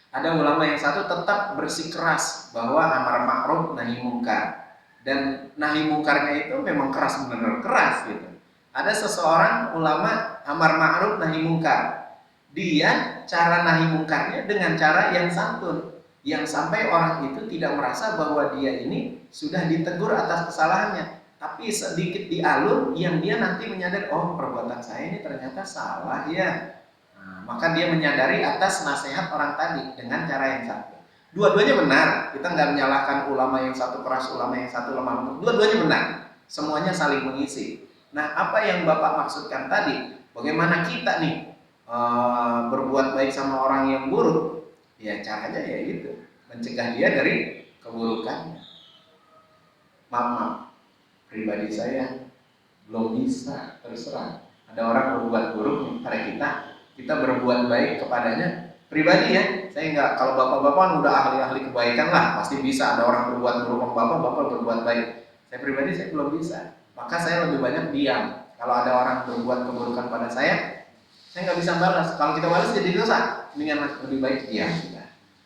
Ada ulama yang satu tetap bersikeras bahwa amar ma'ruf nahi mungkar, dan nahi mungkarnya itu memang keras, benar keras gitu. Ada seseorang ulama amar ma'ruf nahi mungkar, dia cara nahi mungkarnya dengan cara yang santun, yang sampai orang itu tidak merasa bahwa dia ini sudah ditegur atas kesalahannya, tapi sedikit dialur yang dia nanti menyadari, oh perbuatan saya ini ternyata salah ya. Nah, maka dia menyadari atas nasihat orang tadi dengan cara yang satu. Dua-duanya benar, kita nggak menyalahkan ulama yang satu keras, ulama yang satu lemah lembut. Dua-duanya benar, semuanya saling mengisi. Nah, apa yang Bapak maksudkan tadi, bagaimana kita nih berbuat baik sama orang yang buruk? Ya caranya ya itu, mencegah dia dari keburukannya. Maaf, pribadi saya belum bisa, terserah. Ada orang berbuat buruk pada kita berbuat baik kepadanya. Pribadi ya, saya nggak, kalau bapak-bapak udah ahli-ahli kebaikan lah, pasti bisa. Ada orang berbuat buruk sama bapak berbuat baik. Saya pribadi saya belum bisa, maka saya lebih banyak diam. Kalau ada orang berbuat keburukan pada saya nggak bisa balas. Kalau kita balas jadi dosa, mendingan lebih baik diam.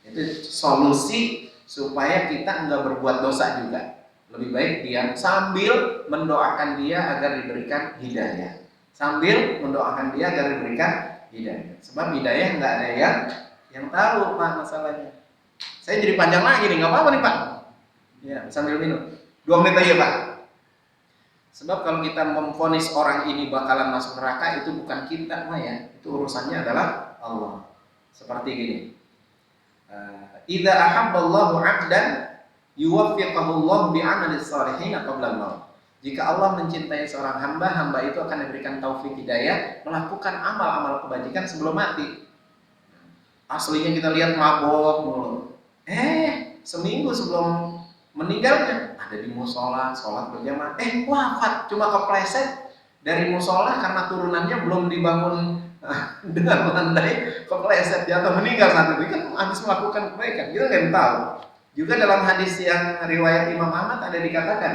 Itu solusi supaya kita nggak berbuat dosa juga. Lebih baik diam sambil mendoakan dia agar diberikan hidayah. Sambil mendoakan dia agar diberikan hidayah. Sebab hidayah nggak ada yang tahu Pak masalahnya. Saya jadi panjang lagi nih, nggak apa-apa nih Pak. Ya, sambil minum. 2 menit aja Pak. Sebab kalau kita memvonis orang ini bakalan masuk neraka, itu bukan kita mah ya. Itu urusannya adalah Allah. Seperti gini. Idza ahabballahu 'abdan yuwaffiqahullahu bi'amalis shalihin qabla al-maut. Jika Allah mencintai seorang hamba, hamba itu akan diberikan taufik hidayah melakukan amal-amal kebajikan sebelum mati. Aslinya kita lihat mabok mulu. Seminggu sebelum meninggalnya ada di musola, sholat berjamaah. Wafat, cuma kepleset dari musola karena turunannya belum dibangun dengan landai, kepleset jatuh meninggal saat itu. Kan habis melakukan kebaikan, kita nggak tahu. Juga dalam hadis yang riwayat Imam Ahmad ada dikatakan,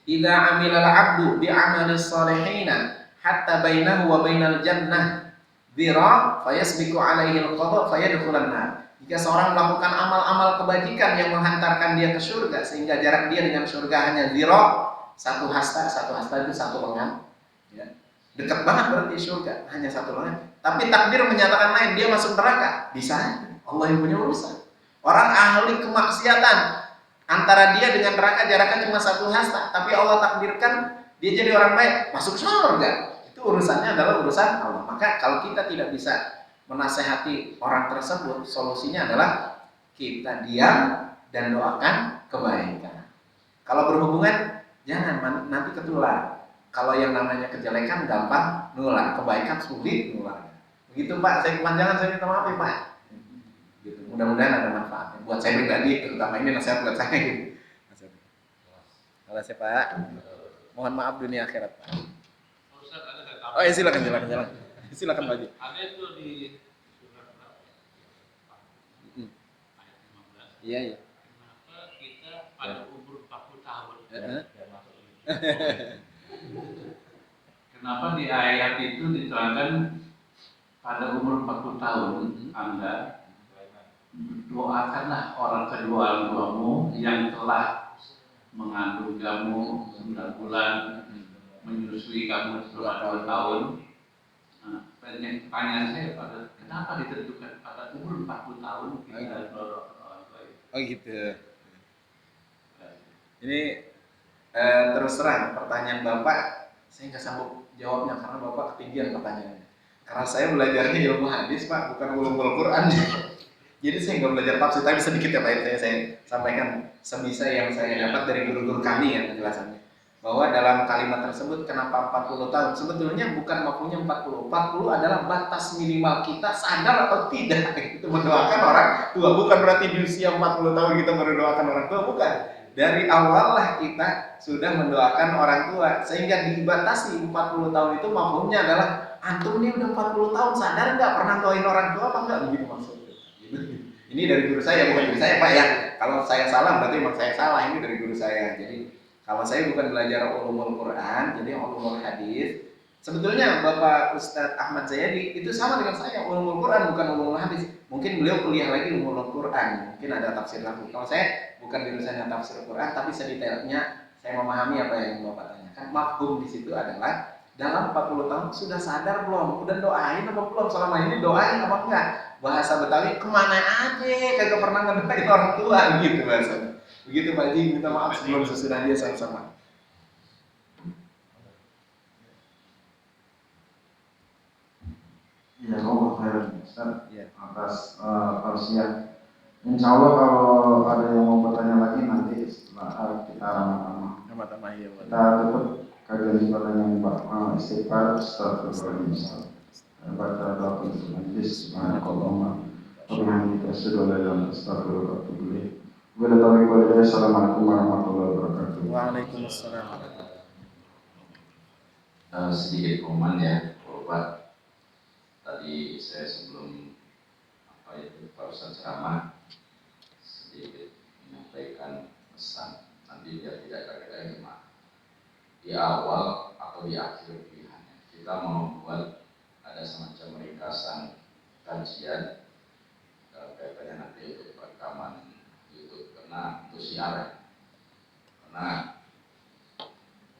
idza amilal 'abdu bi 'amalis shalihina hatta bainahu wa bainal jannah dhira fayasbiqu 'alaihi al-qada fayadkhulan nar. Jika seorang melakukan amal-amal kebajikan yang menghantarkan dia ke surga sehingga jarak dia dengan surga hanya dhira, satu hasta itu satu lengan, ya. Dekat banget berarti surga, hanya satu lengan. Tapi takdir menyatakan lain, dia masuk neraka. Bisa, Allah yang punya urusan. Orang ahli kemaksiatan, antara dia dengan neraka jaraknya cuma satu hasta, tapi Allah takdirkan dia jadi orang baik, masuk surga. Itu urusannya adalah urusan Allah. Maka kalau kita tidak bisa menasehati orang tersebut, solusinya adalah kita diam dan doakan kebaikan. Kalau berhubungan, jangan nanti ketular. Kalau yang namanya kejelekan gampang nular, kebaikan sulit nular. Gitu Pak, saya kepanjangan, saya minta maaf ya Pak. Gitu. Mudah-mudahan ada manfaatnya buat saya pribadi, terutama ini nasihat buat saya gitu. Kalau saya Pak, mohon maaf dunia akhirat Pak. Oh ya silakan. Silakan Pak Haji. Ada itu di surat berapa? Iya. Kenapa kita pada umur 40 tahun? Kenapa di ayat itu diterangkan pada umur 40 tahun Anda doakanlah orang kedua orang tuamu yang telah mengandung kamu 9 bulan, menyusui kamu selama 2 tahun. Nah, pertanyaan saya kenapa ditentukan pada umur 40 tahun kita doakan orang tua itu? Oh gitu. Ini terus terang pertanyaan Bapak saya nggak sanggup jawabnya karena Bapak ketinggian pertanyaannya. Karena saya belajarnya ilmu hadis Pak, bukan ulumul Quran. Jadi saya nggak belajar tafsir, tapi sedikit ya Pak, saya sampaikan sebisa yang saya dapat dari guru-guru kami yang penjelasannya. Bahwa dalam kalimat tersebut kenapa 40 tahun? Sebetulnya bukan maksudnya 40. 40 adalah batas minimal kita sadar atau tidak itu mendoakan orang tua. Bukan berarti di usia 40 tahun kita mendoakan orang tua, bukan. Dari awal lah kita sudah mendoakan orang tua, sehingga dibatasi 40 tahun itu maksudnya adalah antum ini udah 40 tahun sadar nggak pernah doain orang tua apa enggak, begitu maksudnya. Ini dari guru saya, bukan dari saya Pak ya. Kalau saya salah berarti memang saya salah, ini dari guru saya. Jadi kalau saya bukan belajar ulumul Quran, jadi ulumul hadis. Sebetulnya Bapak Ustadz Ahmad Zayadi itu sama dengan saya, ulumul Quran bukan ulumul hadis. Mungkin beliau kuliah lagi ulumul Quran, mungkin ada tafsir lagi. Kalau saya bukan jurusannya tafsir Quran, tapi sedetailnya saya memahami apa yang Bapak tanyakan. Mafhum di situ adalah dalam 40 tahun sudah sadar belum? Udah doain apa belum? Selama ini doain apa enggak? Bahasa Betawi kemana aja kagak pernah ngedoain orang tua gitu bahasanya. Begitu Pak Haji, minta maaf sebelum sesudah dia sama-sama. Ya, Ustaz, atas tausiah. Insya Allah kalau ada yang mau bertanya lagi nanti setelah kita Sama-sama ya Pak. kita tutup kajian pertanyaan istighfar astagfirullahaladzim. Baca doa untuk majlis. Subhanallah. Wabihamdika asyhadu an la ilaha illa anta astaghfiruka wa atubu ilaik. Wassalamualaikum warahmatullahi wabarakatuh. Waalaikumsalam. Sedikit pengumuman ya, Bapak. Tadi saya sebelum barusan ceramah sedikit menyampaikan pesan, nanti biar tidak kaget jemaah. Di awal atau di akhir pilihannya kita mau buat ada semacam ringkasan kajian kaitannya nanti untuk rekaman YouTube karena untuk siaran. Karena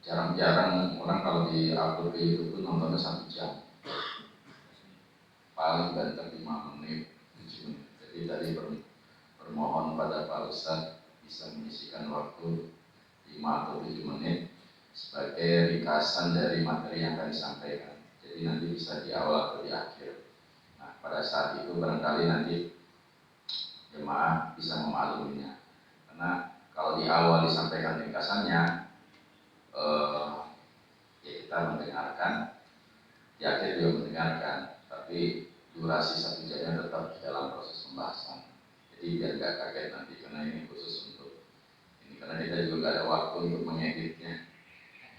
jarang-jarang orang kalau di upload ke YouTube itu nontonnya 1 jam, paling banter 5 menit, 7 menit. Jadi tadi bermohon pada Pak Ustadz bisa menyisikan waktu 5 atau 7 menit sebagai ringkasan dari materi yang akan disampaikan. Jadi nanti bisa di awal atau di akhir. Nah, pada saat itu barangkali nanti jemaah bisa memakluminya. Karena kalau di awal disampaikan ringkasannya, ya kita mendengarkan, di akhir juga mendengarkan, tapi durasi 1 jamnya tetap dalam proses pembahasan. Jadi biar nggak kaget nanti, karena ini khusus untuk ini, karena kita juga nggak ada waktu untuk mengeditnya.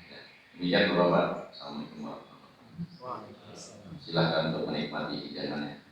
Ya, demikian Bapak. Assalamualaikum warahmatullahi wabarakatuh. Silakan untuk menikmati hidangannya.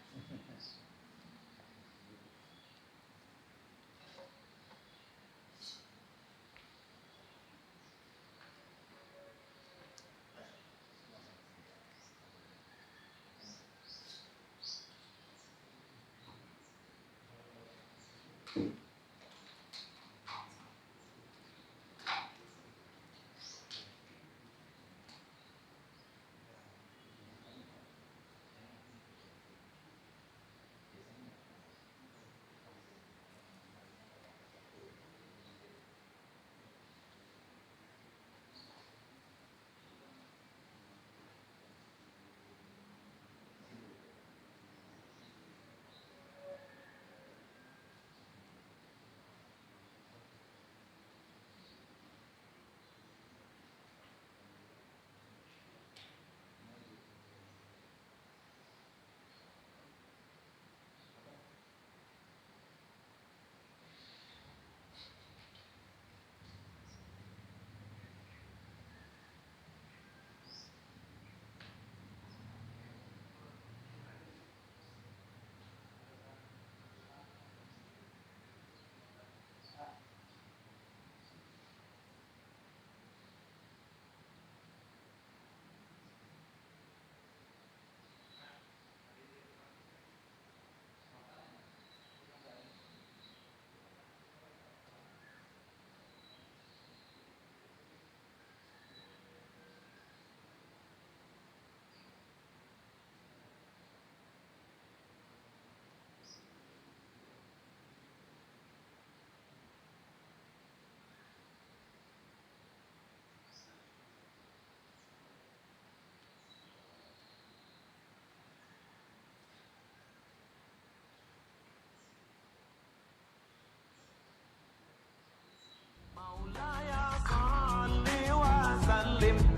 Muslim